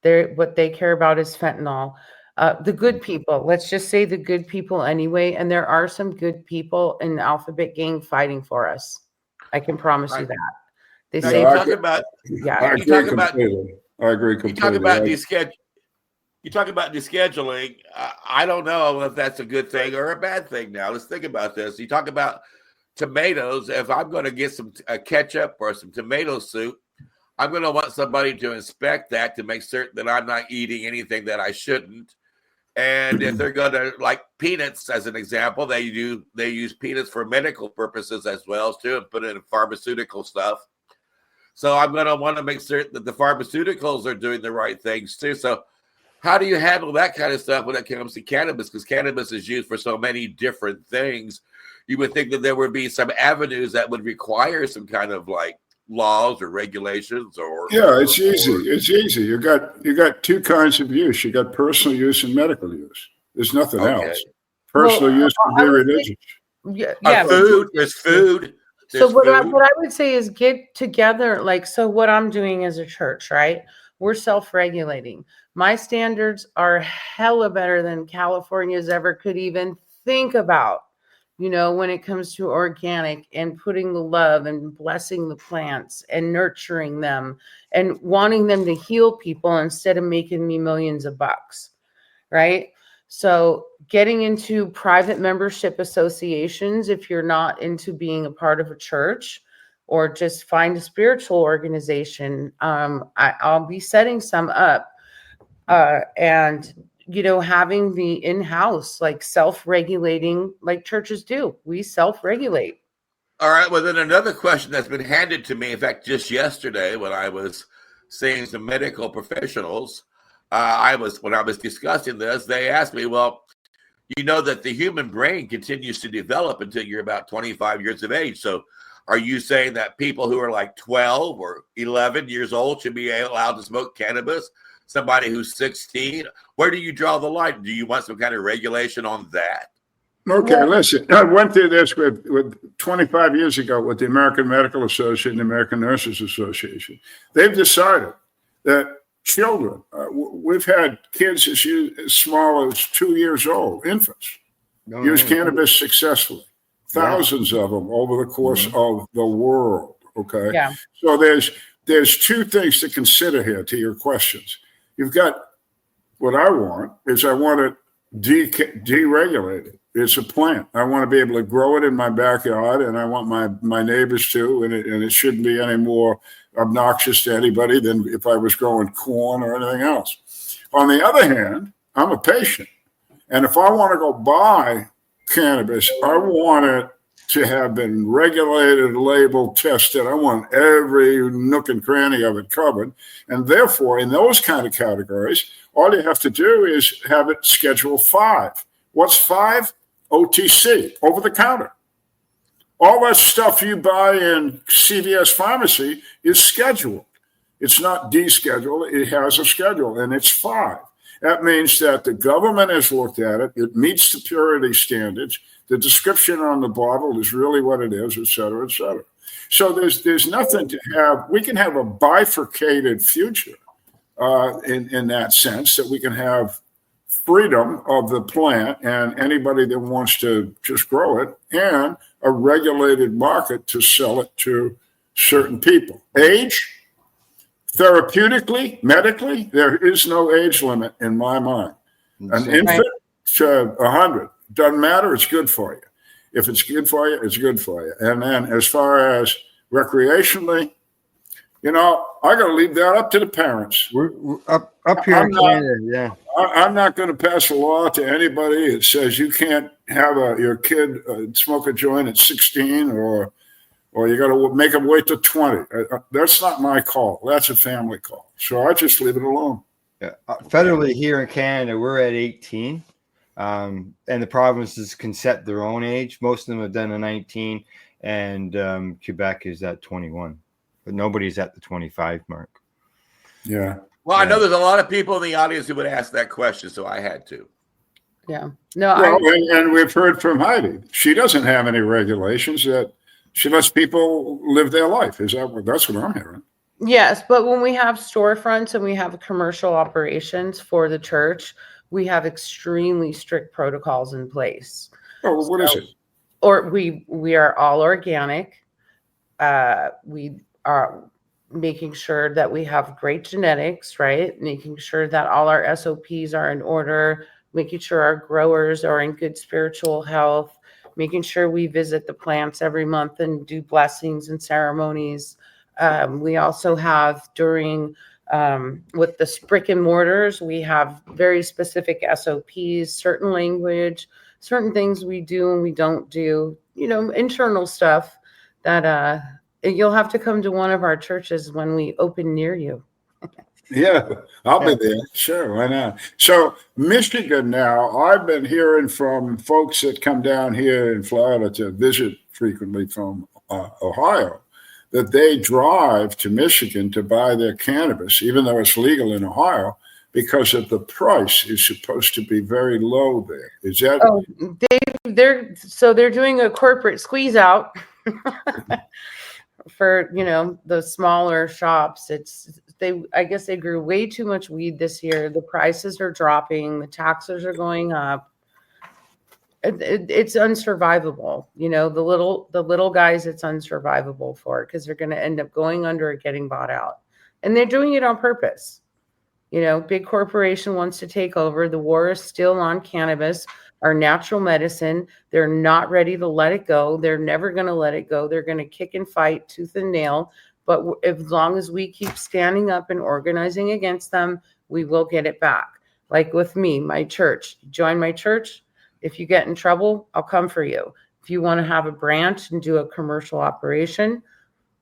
What they care about is fentanyl. The good people, let's just say the good people anyway, and there are some good people in the alphabet gang fighting for us. I can promise you that. They say I agree completely. You talk about descheduling. I don't know if that's a good thing or a bad thing. Now let's think about this. You talk about tomatoes. If I'm going to get some ketchup or some tomato soup, I'm going to want somebody to inspect that to make certain that I'm not eating anything that I shouldn't. And if they're going to, like peanuts, as an example, they use peanuts for medical purposes as well too, and put it in pharmaceutical stuff. So I'm going to want to make certain that the pharmaceuticals are doing the right things too. So how do you handle that kind of stuff when it comes to cannabis? Because cannabis is used for so many different things. You would think that there would be some avenues that would require some kind of like laws or regulations or. Yeah, it's easy. It's easy. You got two kinds of use. You got personal use and medical use. There's nothing else. Personal use can be religious. Food. There's food. So what I would say is get together. So what I'm doing as a church, right? We're self-regulating. My standards are hella better than California's ever could even think about, when it comes to organic and putting the love and blessing the plants and nurturing them and wanting them to heal people instead of making me millions of bucks, right? So getting into private membership associations, if you're not into being a part of a church, or just find a spiritual organization. I'll be setting some up and, having the in-house, like self-regulating, like churches do. We self-regulate. All right. Well, then another question that's been handed to me, in fact, just yesterday when I was seeing some medical professionals, when I was discussing this, they asked me, well, you know that the human brain continues to develop until you're about 25 years of age. So are you saying that people who are like 12 or 11 years old should be allowed to smoke cannabis? Somebody who's 16? Where do you draw the line? Do you want some kind of regulation on that? Okay, listen. I went through this with 25 years ago with the American Medical Association and the American Nurses Association. They've decided that children, we've had kids as small as 2 years old, infants, use cannabis successfully. Thousands of them over the course of the world. Okay. Yeah. So there's two things to consider here to your questions. You've got what I want it deregulated. It's a plant. I want to be able to grow it in my backyard, and I want my neighbors to, and it shouldn't be any more obnoxious to anybody than if I was growing corn or anything else. On the other hand, I'm a patient. And if I want to go buy cannabis, I want it to have been regulated, labeled, tested. I want every nook and cranny of it covered. And therefore, in those kind of categories, all you have to do is have it Schedule 5. What's 5? OTC, over the counter. All that stuff you buy in CVS pharmacy is scheduled. It's not descheduled. It has a schedule, and it's 5. That means that the government has looked at it. It meets the purity standards. The description on the bottle is really what it is, et cetera, et cetera. So there's nothing to have. We can have a bifurcated future in that sense, that we can have freedom of the plant and anybody that wants to just grow it, and a regulated market to sell it to certain people. Age? Therapeutically, medically, there is no age limit in my mind. An infant, to 100. Doesn't matter. It's good for you. If it's good for you, it's good for you. And then as far as recreationally, I got to leave that up to the parents. We're up here in Canada, yeah. I'm not going to pass a law to anybody that says you can't have your kid smoke a joint at 16 or you got to make them wait till 20. That's not my call. That's a family call. So I just leave it alone. Yeah. Federally here in Canada, we're at 18. And the provinces can set their own age. Most of them have done a 19, and Quebec is at 21. But nobody's at the 25 mark. Yeah. Well, I know there's a lot of people in the audience who would ask that question, so I had to. Yeah. No, and we've heard from Heidi. She doesn't have any regulations that she lets people live their life. That's what I'm hearing. yes, but when we have storefronts and we have commercial operations for the church, we have extremely strict protocols in place. Oh, what is it? Or we are all organic. We are making sure that we have great genetics, right? Making sure that all our SOPs are in order, making sure our growers are in good spiritual health, making sure we visit the plants every month and do blessings and ceremonies. We also have during with the brick and mortars, we have very specific SOPs, certain language, certain things we do and we don't do, internal stuff that you'll have to come to one of our churches when we open near you. Yeah, I'll be there. Sure, why not? So Michigan now, I've been hearing from folks that come down here in Florida to visit frequently from Ohio, that they drive to Michigan to buy their cannabis, even though it's legal in Ohio, because of the price is supposed to be very low there. Is that? Oh, they're doing a corporate squeeze out for the smaller shops. I guess they grew way too much weed this year. The prices are dropping. The taxes are going up. It's unsurvivable. The little guys, it's unsurvivable for because they're going to end up going under or getting bought out. And they're doing it on purpose. Big corporation wants to take over. The war is still on cannabis, our natural medicine. They're not ready to let it go. They're never going to let it go. They're going to kick and fight tooth and nail. But as long as we keep standing up and organizing against them, we will get it back. Like with me, my church. Join my church. If you get in trouble, I'll come for you. If you want to have a branch and do a commercial operation,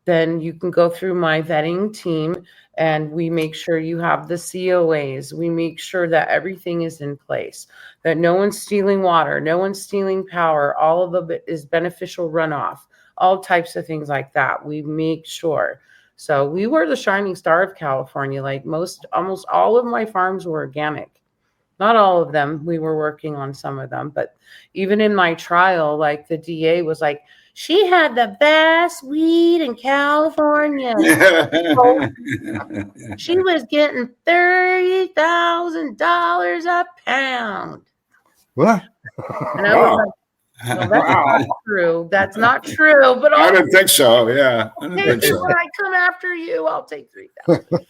then you can go through my vetting team and we make sure you have the COAs. We make sure that everything is in place, that no one's stealing water, no one's stealing power. All of it is beneficial runoff, all types of things like that. We make sure. So we were the shining star of California. Like almost all of my farms were organic. Not all of them. We were working on some of them. But even in my trial, like the DA was like, she had the best weed in California. She was getting $30,000 a pound. What? And I was like, well, that's not true. That's not true. But I don't think so. Yeah. I don't think so. when I come after you, I'll take $3,000.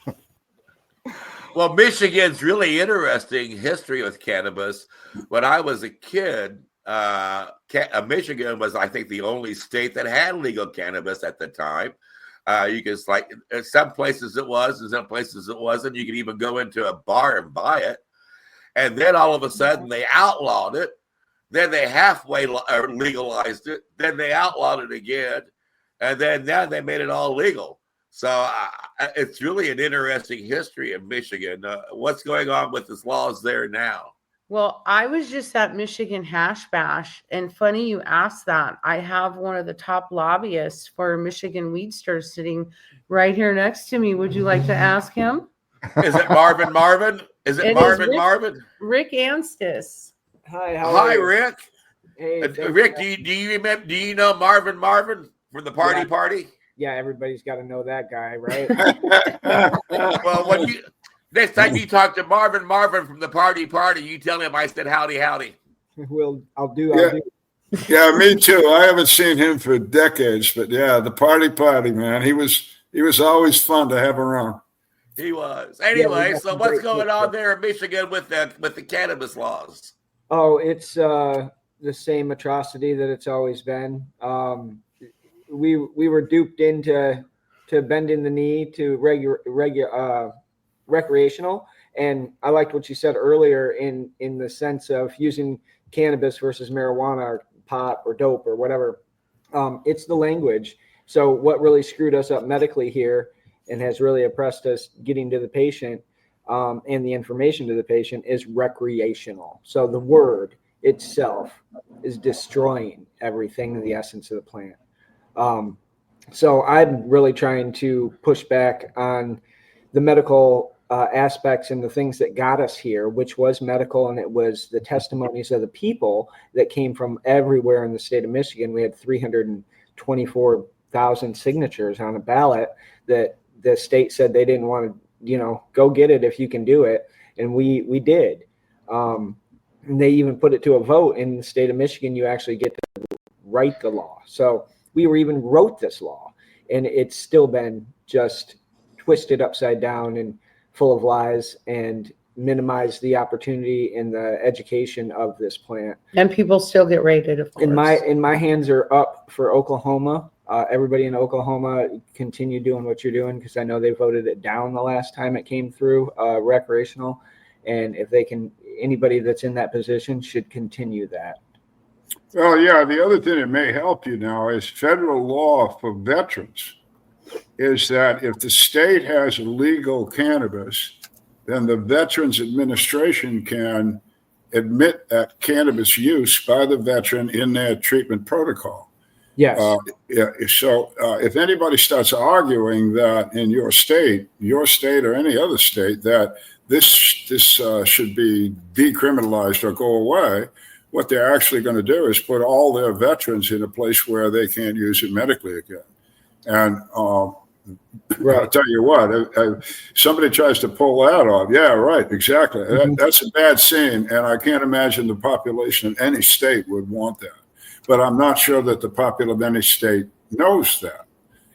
Well, Michigan's really interesting history with cannabis. When I was a kid, Michigan was, I think, the only state that had legal cannabis at the time. You could, some places it was, and some places it wasn't. You could even go into a bar and buy it. And then all of a sudden they outlawed it. Then they halfway legalized it. Then they outlawed it again. And then now they made it all legal. So it's really an interesting history in Michigan. What's going on with these laws there now? Well, I was just at Michigan Hash Bash, and funny you asked that. I have one of the top lobbyists for Michigan Weedsters sitting right here next to me. Would you like to ask him? Is it Marvin? Is it Marvin? Rick Anstis. Hi, how are you? Rick. Hey, Rick, do you remember? Do you know Marvin from the party? Yeah, everybody's got to know that guy, right? Well, next time you talk to Marvin from the party, you tell him I said howdy. I'll do. Yeah, me too. I haven't seen him for decades, but yeah, the party, man. He was always fun to have around. He was. Anyway, so what's going on there in Michigan with the cannabis laws? Oh, it's the same atrocity that it's always been. We were duped into bending the knee to recreational, and I liked what you said earlier in the sense of using cannabis versus marijuana or pot or dope or whatever. It's the language. So what really screwed us up medically here and has really oppressed us getting to the patient and the information to the patient is recreational. So the word itself is destroying everything, the essence of the plant. So I'm really trying to push back on the medical aspects and the things that got us here, which was medical, and it was the testimonies of the people that came from everywhere in the state of Michigan. We had 324,000 signatures on a ballot that the state said they didn't want to, go get it if you can do it, and we did. And they even put it to a vote in the state of Michigan. You actually get to write the law. So we even wrote this law, and it's still been just twisted upside down and full of lies and minimize the opportunity and the education of this plant. And people still get raided, of course. And my hands are up for Oklahoma. Everybody in Oklahoma, continue doing what you're doing, because I know they voted it down the last time it came through recreational. And if they can, anybody that's in that position should continue that. Well, yeah, the other thing that may help you now is federal law for veterans is that if the state has illegal cannabis, then the Veterans Administration can admit that cannabis use by the veteran in their treatment protocol. Yes. So if anybody starts arguing that in your state or any other state, that this should be decriminalized or go away, what they're actually going to do is put all their veterans in a place where they can't use it medically again. And Right. I'll tell you what, somebody tries to pull that off. Yeah, right, exactly. Mm-hmm. That's a bad scene, and I can't imagine the population in any state would want that. But I'm not sure that the population of any state knows that.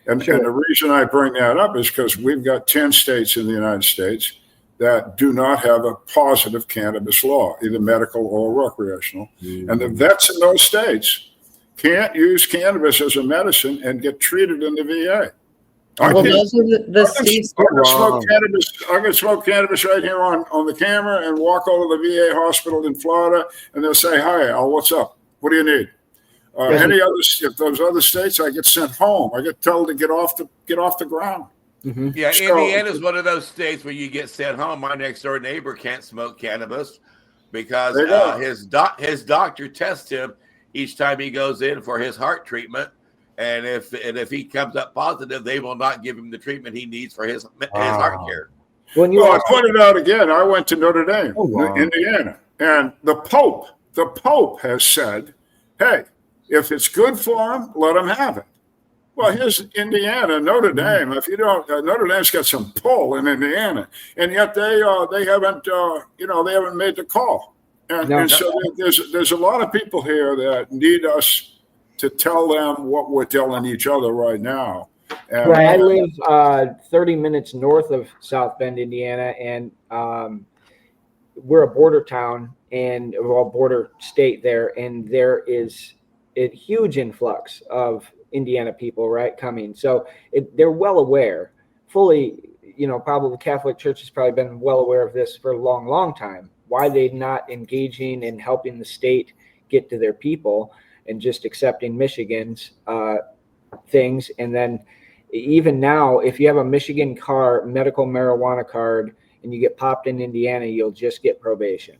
And, Sure. and the reason I bring that up is because we've got 10 states in the United States that do not have a positive cannabis law, either medical or recreational. Mm-hmm. And the vets in those states can't use cannabis as a medicine and get treated in the VA. Well, those are the states. I can smoke cannabis right here on the camera and walk over to the VA hospital in Florida, and they'll say, "Hi, Al, what's up? What do you need?" If those other states, I get sent home. I get told to get off the ground. Mm-hmm. Yeah, So, Indiana is one of those states where you get sent home. My next door neighbor can't smoke cannabis because his doctor tests him each time he goes in for his heart treatment. And if he comes up positive, they will not give him the treatment he needs for his heart care. I pointed out again, I went to Notre Dame, Indiana, and the Pope has said, hey, if it's good for him, let him have it. Well, here's Indiana, Notre Dame. If you don't, Notre Dame's got some pull in Indiana, and yet they haven't made the call. And so there's a lot of people here that need us to tell them what we're telling each other right now. And, right. I live 30 minutes north of South Bend, Indiana, and we're a border town and border state there, and there is a huge influx of Indiana people, right, coming. So they're well aware, fully, probably the Catholic Church has probably been well aware of this for a long, long time. Why they not engaging and helping the state get to their people and just accepting Michigan's things. And then even now, if you have a Michigan medical marijuana card, and you get popped in Indiana, you'll just get probation.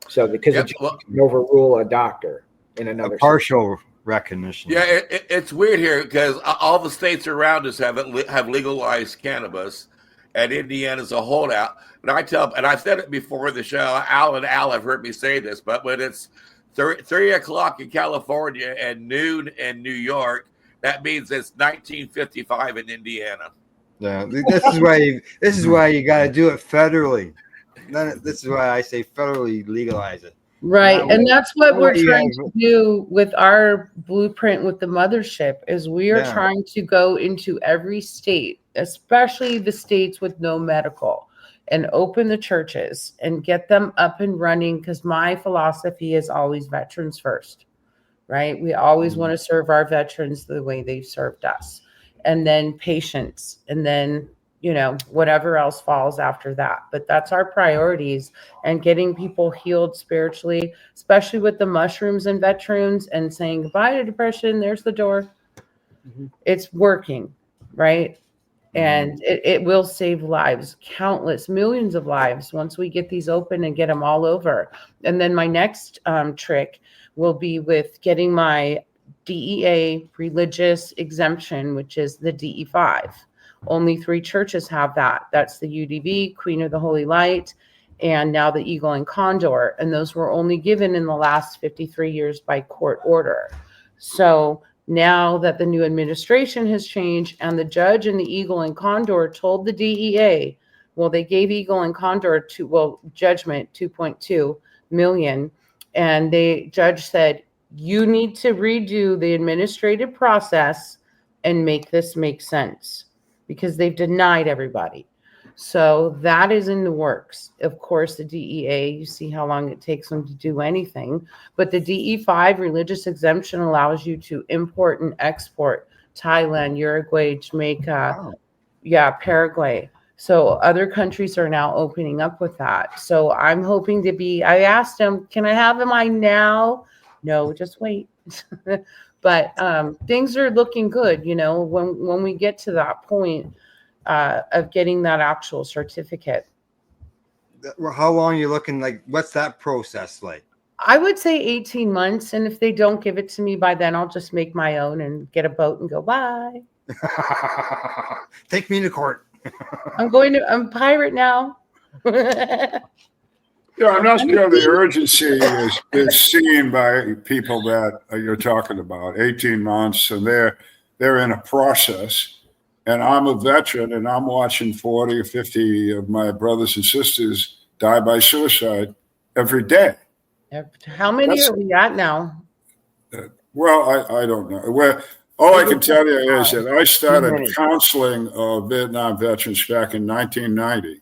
So because it can overrule a doctor in another partial recognition. Yeah, it's weird here because all the states around us have legalized cannabis, and Indiana's a holdout. And I've said it before in the show. Al have heard me say this, but when it's 3 o'clock in California and noon in New York, that means it's 1955 in Indiana. Yeah, this is why you got to do it federally. This is why I say federally legalize it. Right, and that's what we're trying to do with our blueprint with the mothership. Is we are trying to go into every state, especially the states with no medical. and open the churches and get them up and running, because my philosophy is always veterans first, right? We always want to serve our veterans the way they've served us, and then patients, and then, you know, whatever else falls after that. But that's our priorities, and getting people healed spiritually, especially with the mushrooms and veterans, and saying goodbye to depression. There's the door. It's working, right? And it will save lives, countless millions of lives, once we get these open and get them all over. And then my next trick will be with getting my DEA religious exemption, which is the DE5. Only 3 churches have that. That's the UDV, Queen of the Holy Light, and now the Eagle and Condor. And those were only given in the last 53 years by court order. So now that the new administration has changed, and the judge in the Eagle and Condor told the DEA, well, they gave Eagle and Condor judgment 2.2 million. And the judge said, you need to redo the administrative process and make this make sense, because they've denied everybody. So that is in the works. Of course, the DEA, you see how long it takes them to do anything. But the DE5 religious exemption allows you to import and export Thailand, Uruguay, Jamaica, Paraguay. So other countries are now opening up with that. So I'm hoping to be, I asked them, can I have mine now? No, just wait. But things are looking good, you know, when we get to that point of getting that actual certificate. How long are you looking? Like, what's that process like? I would say 18 months. And if they don't give it to me by then, I'll just make my own and get a boat and go, bye. Take me to court. I'm a pirate now. Yeah, I'm not sure the urgency is seen by people that you're talking about. 18 months, and they're in a process. And I'm a veteran, and I'm watching 40 or 50 of my brothers and sisters die by suicide every day. How many are we at now? Well, I don't know. Well, all I can tell you is that I started counseling Vietnam veterans back in 1990.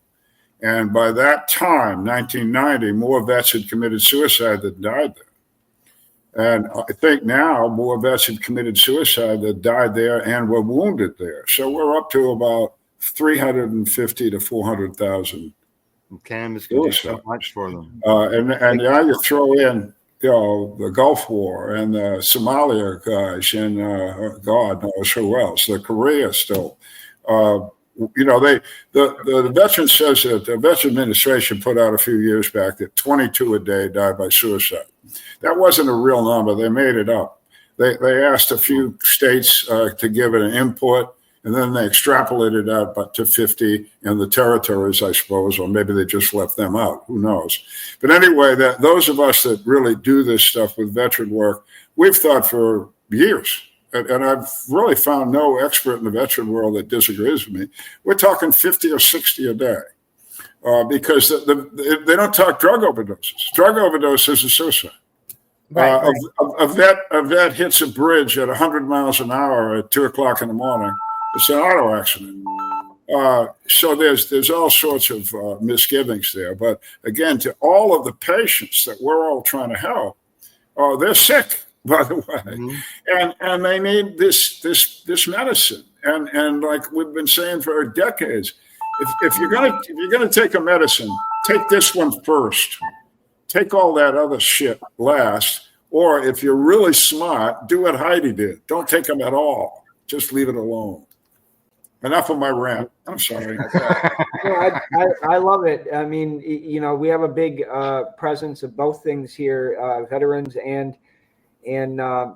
And by that time, 1990, more vets had committed suicide than died there. And I think now more vets had committed suicide that died there and were wounded there. So we're up to about 350 to 400,000. Cannabis can do so much for them. And now you throw in, you know, the Gulf War and the Somalia guys and God knows who else, the Korea still. You know, the veteran says that the Veteran Administration put out a few years back that 22 a day died by suicide. That wasn't a real number. They made it up. They asked a few states to give it an input, and then they extrapolated out to 50 in the territories, I suppose, or maybe they just left them out. Who knows? But anyway, those of us that really do this stuff with veteran work, we've thought for years. And I've really found no expert in the veteran world that disagrees with me. We're talking 50 or 60 a day because they don't talk drug overdoses. Drug overdoses are suicide. Right. A vet hits a bridge at 100 miles an hour at 2 o'clock in the morning. It's an auto accident. So there's all sorts of misgivings there. But again, to all of the patients that we're all trying to help, they're sick, by the way, and they need this medicine. And like we've been saying for decades, if you're gonna take a medicine, take this one first. Take all that other shit last. Or if you're really smart, do what Heidi did. Don't take them at all. Just leave it alone. Enough of my rant. I'm sorry. I love it. I mean, you know, we have a big presence of both things here, veterans and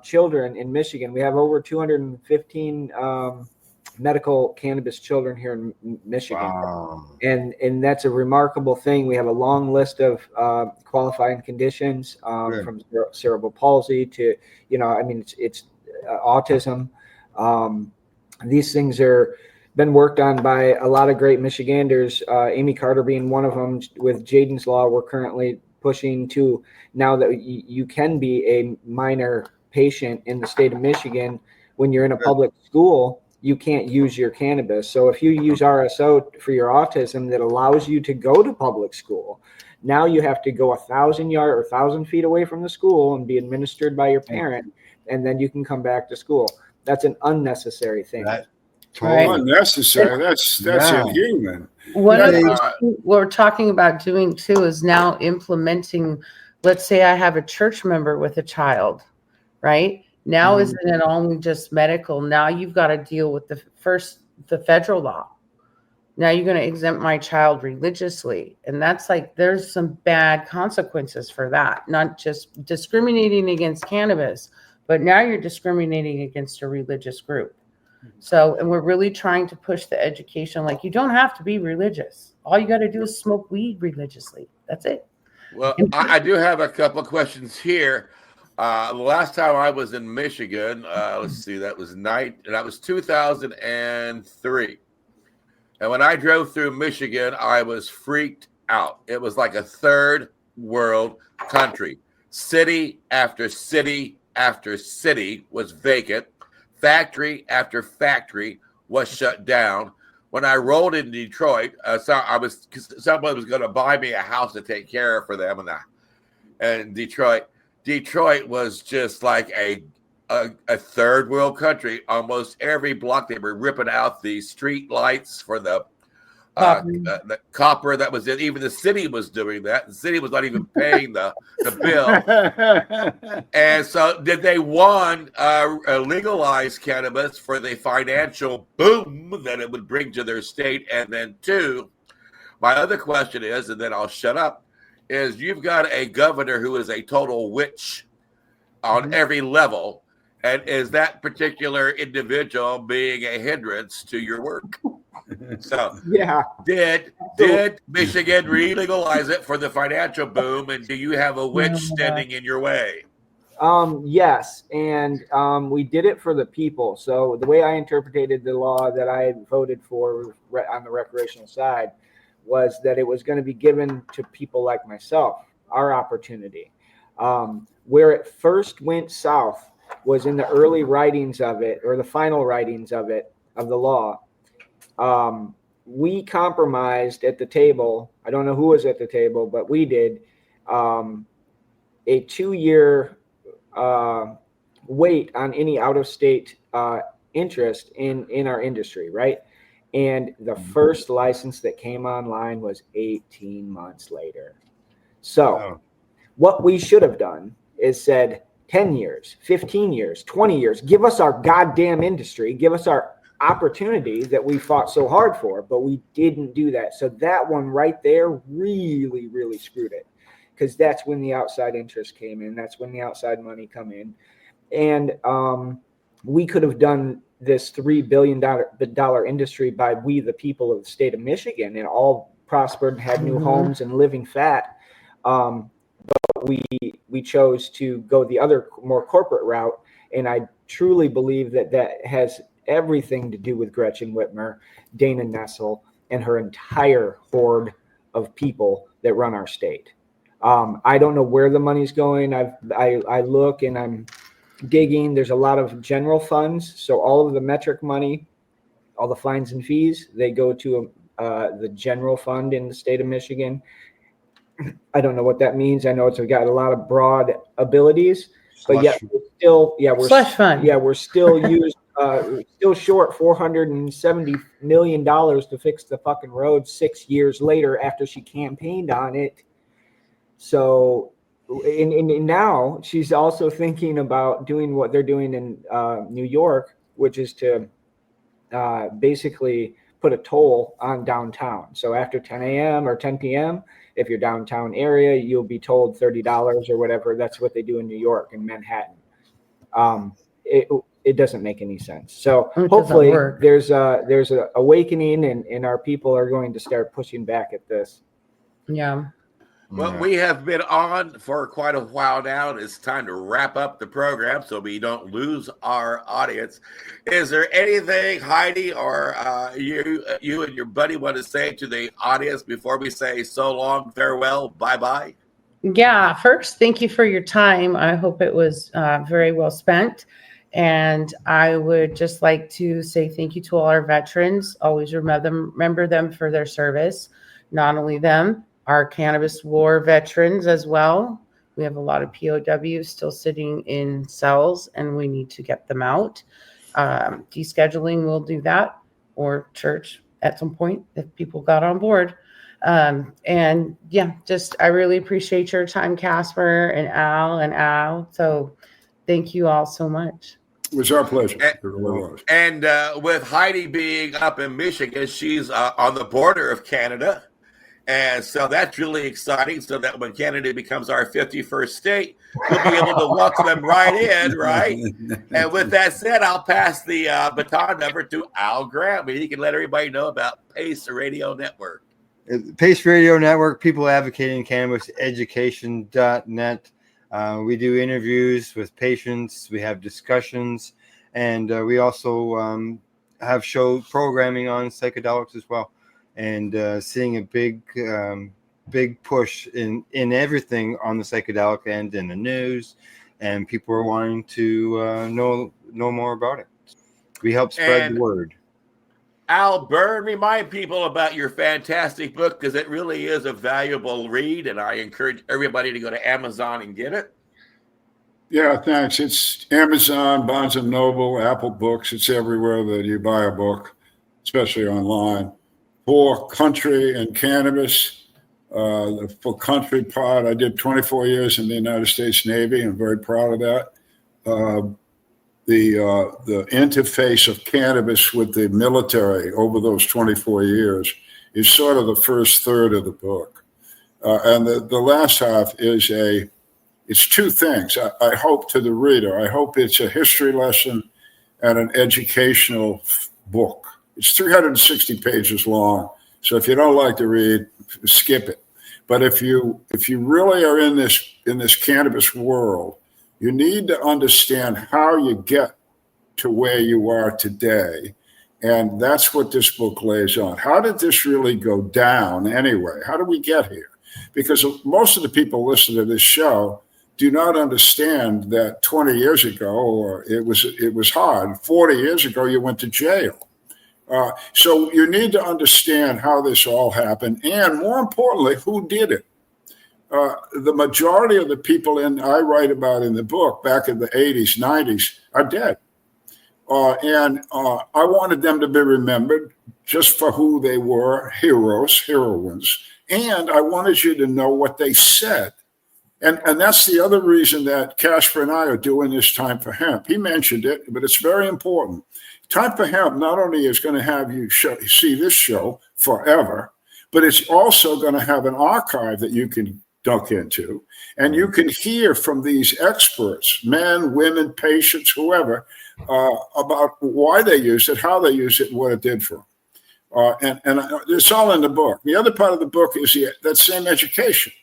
children in Michigan. We have over 215 medical cannabis children here in Michigan. Wow. And that's a remarkable thing. We have a long list of qualifying conditions from cerebral palsy to, you know, I mean, it's autism. These things are been worked on by a lot of great Michiganders, Amy Carter being one of them. With Jaden's Law, we're currently pushing to now that you can be a minor patient in the state of Michigan. When you're in a public school, you can't use your cannabis. So if you use RSO for your autism that allows you to go to public school, now you have to go 1,000 yards or 1,000 feet away from the school and be administered by your parent, and then you can come back to school. That's an unnecessary thing. That Right. Unnecessary. That's Yeah. inhuman. One of the Uh, things we're talking about doing too is now implementing, let's say I have a church member with a child, right? Now isn't it only just medical? Now you've got to deal with the federal law. Now you're going to exempt my child religiously. And that's like, there's some bad consequences for that, not just discriminating against cannabis, but now you're discriminating against a religious group. So, and we're really trying to push the education. Like, you don't have to be religious. All you got to do is smoke weed religiously. That's it. Well, I do have a couple of questions here. The last time I was in Michigan, let's see, that was 2003. And when I drove through Michigan, I was freaked out. It was like a third world country. City after city after city was vacant. Factory after factory was shut down. When I rolled in Detroit, someone was going to buy me a house to take care of for them, and Detroit was just like a third world country. Almost every block they were ripping out the street lights for the copper that was in. Even the city was doing that. The city was not even paying the bill. And so did they, one, legalize cannabis for the financial boom that it would bring to their state? And then two, my other question is, and then I'll shut up, is you've got a governor who is a total witch on every level. And is that particular individual being a hindrance to your work? So Yeah. Did Michigan re-legalize it for the financial boom? And do you have a witch standing in your way? Yes. And we did it for the people. So the way I interpreted the law that I voted for on the recreational side was that it was going to be given to people like myself, our opportunity. Where it first went south was in the early writings of it, or the final writings of it, of the law. We compromised at the table. I don't know who was at the table, but we did a 2-year wait on any out-of-state interest in our industry, right? And the first license that came online was 18 months later. So what we should have done is said 10 years, 15 years, 20 years, give us our goddamn industry, give us our opportunity that we fought so hard for, but we didn't do that. So that one right there really, really screwed it, because that's when the outside interest came in. That's when the outside money come in. And we could have done this $3 billion industry by we, the people of the state of Michigan, and all prospered and had new homes and living fat. But we chose to go the other more corporate route. And I truly believe that has everything to do with Gretchen Whitmer, Dana Nessel, and her entire horde of people that run our state. I don't know where the money's going. I look and I'm digging. There's a lot of general funds. So all of the metric money, all the fines and fees, they go to the general fund in the state of Michigan. I don't know what that means. I know it's got a lot of broad abilities, but yet we're still short $470 million to fix the fucking road 6 years later after she campaigned on it. So, and now she's also thinking about doing what they're doing in New York, which is to basically put a toll on downtown. So after 10 a.m. or 10 p.m., if you're downtown area, you'll be told $30 or whatever. That's what they do in New York and Manhattan. It doesn't make any sense. So hopefully there's a awakening and our people are going to start pushing back at this. Yeah. Well, we have been on for quite a while now, and it's time to wrap up the program so we don't lose our audience. Is there anything, Heidi, or you and your buddy want to say to the audience before we say so long, farewell, bye-bye? Yeah. First, thank you for your time. I hope it was very well spent. And I would just like to say thank you to all our veterans. Always remember them for their service. Not only them, our cannabis war veterans as well. We have a lot of POWs still sitting in cells, and we need to get them out. Descheduling will do that, or church at some point if people got on board. And yeah, just I really appreciate your time, Casper and Al. So thank you all so much. It was our pleasure. And, It really was. And with Heidi being up in Michigan, she's on the border of Canada. And so that's really exciting. So that when Canada becomes our 51st state, we'll be able to welcome them right in, right? And with that said, I'll pass the baton over to Al Graham. He can let everybody know about Pace Radio Network. Pace Radio Network, people advocating cannabis education.net. We do interviews with patients. We have discussions. And we also have show programming on psychedelics as well. And seeing a big push in everything on the psychedelic end in the news. And people are wanting to know more about it. We help spread the word. Al, Byrne, remind people about your fantastic book because it really is a valuable read, and I encourage everybody to go to Amazon and get it. Yeah, thanks. It's Amazon, Barnes & Noble, Apple Books. It's everywhere that you buy a book, especially online. For country and cannabis, for country part, I did 24 years in the United States Navy. I'm very proud of that. The interface of cannabis with the military over those 24 years is sort of the first third of the book. And the last half is it's two things. I hope to the reader, I hope it's a history lesson and an educational book. It's 360 pages long. So if you don't like to read, skip it. But if you really are in this cannabis world, you need to understand how you get to where you are today. And that's what this book lays on. How did this really go down anyway? How did we get here? Because most of the people listening to this show do not understand that 20 years ago, it was hard. 40 years ago, you went to jail. So you need to understand how this all happened. And more importantly, who did it? The majority of the people I write about in the book back in the 80s, 90s are dead. And I wanted them to be remembered just for who they were, heroes, heroines. And I wanted you to know what they said. And that's the other reason that Casper and I are doing this Time for Hemp. He mentioned it, but it's very important. Time for Hemp not only is going to have you see this show forever, but it's also going to have an archive that you can dunk into, and you can hear from these experts, men, women, patients, whoever, about why they used it, how they used it, and what it did for them. And it's all in the book. The other part of the book is that same education.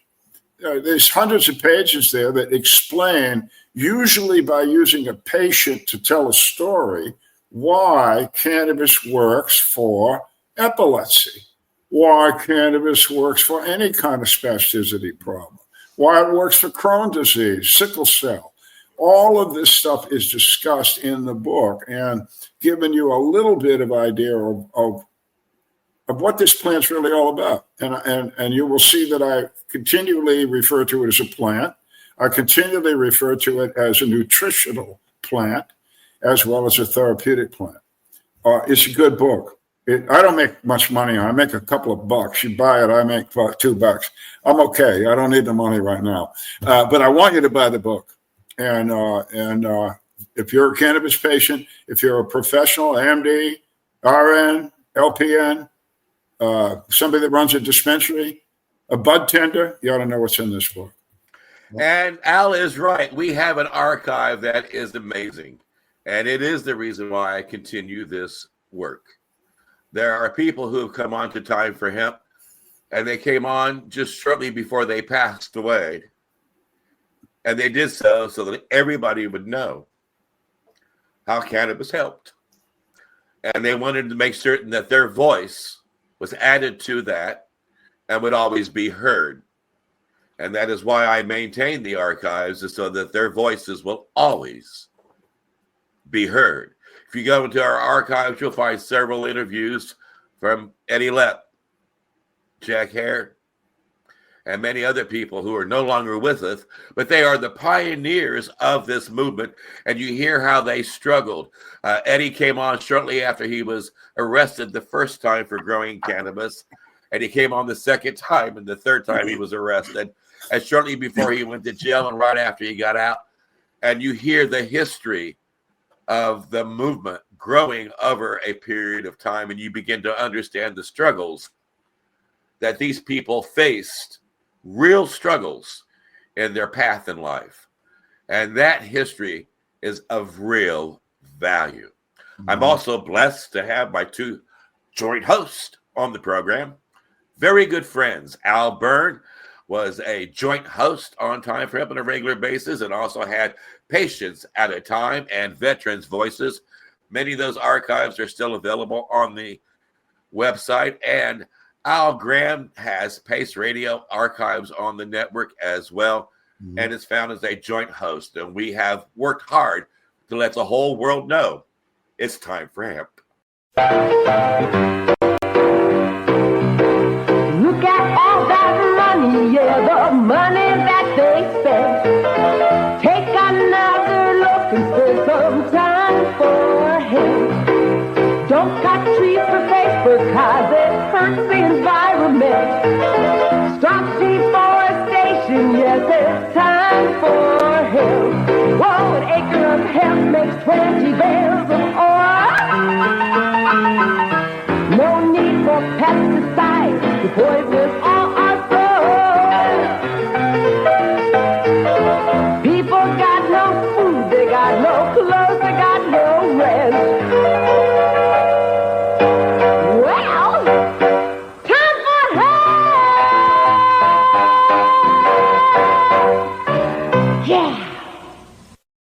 There's hundreds of pages there that explain, usually by using a patient to tell a story, why cannabis works for epilepsy, why cannabis works for any kind of spasticity problem, why it works for Crohn's disease, sickle cell. All of this stuff is discussed in the book and giving you a little bit of idea of what this plant's really all about. And you will see that I continually refer to it as a plant. I continually refer to it as a nutritional plant as well as a therapeutic plant. It's a good book. I don't make much money on it. I make a couple of bucks. You buy it, I make $2. I'm okay. I don't need the money right now. But I want you to buy the book. And if you're a cannabis patient, if you're a professional, MD, RN, LPN, somebody that runs a dispensary, a bud tender, you ought to know what's in this book. And Al is right. We have an archive that is amazing. And it is the reason why I continue this work. There are people who have come on to Time for Hemp, and they came on just shortly before they passed away. And they did so that everybody would know how cannabis helped. And they wanted to make certain that their voice was added to that and would always be heard. And that is why I maintain the archives, is so that their voices will always be heard. If you go into our archives, you'll find several interviews from Eddie Lepp, Jack Hare, and many other people who are no longer with us, but they are the pioneers of this movement, and you hear how they struggled. Eddie came on shortly after he was arrested the first time for growing cannabis, and he came on the second time, and the third time he was arrested, and shortly before he went to jail and right after he got out. And you hear the history of the movement growing over a period of time, and you begin to understand the struggles that these people faced, real struggles in their path in life. And that history is of real value. I'm also blessed to have my two joint hosts on the program, very good friends. Al Byrne was a joint host on Time for Hemp on a regular basis and also had Patients at a Time and Veterans Voices. Many of those archives are still available on the website, and Al Graham has Pace Radio archives on the network as well, and is found as a joint host. And we have worked hard to let the whole world know it's time for hemp.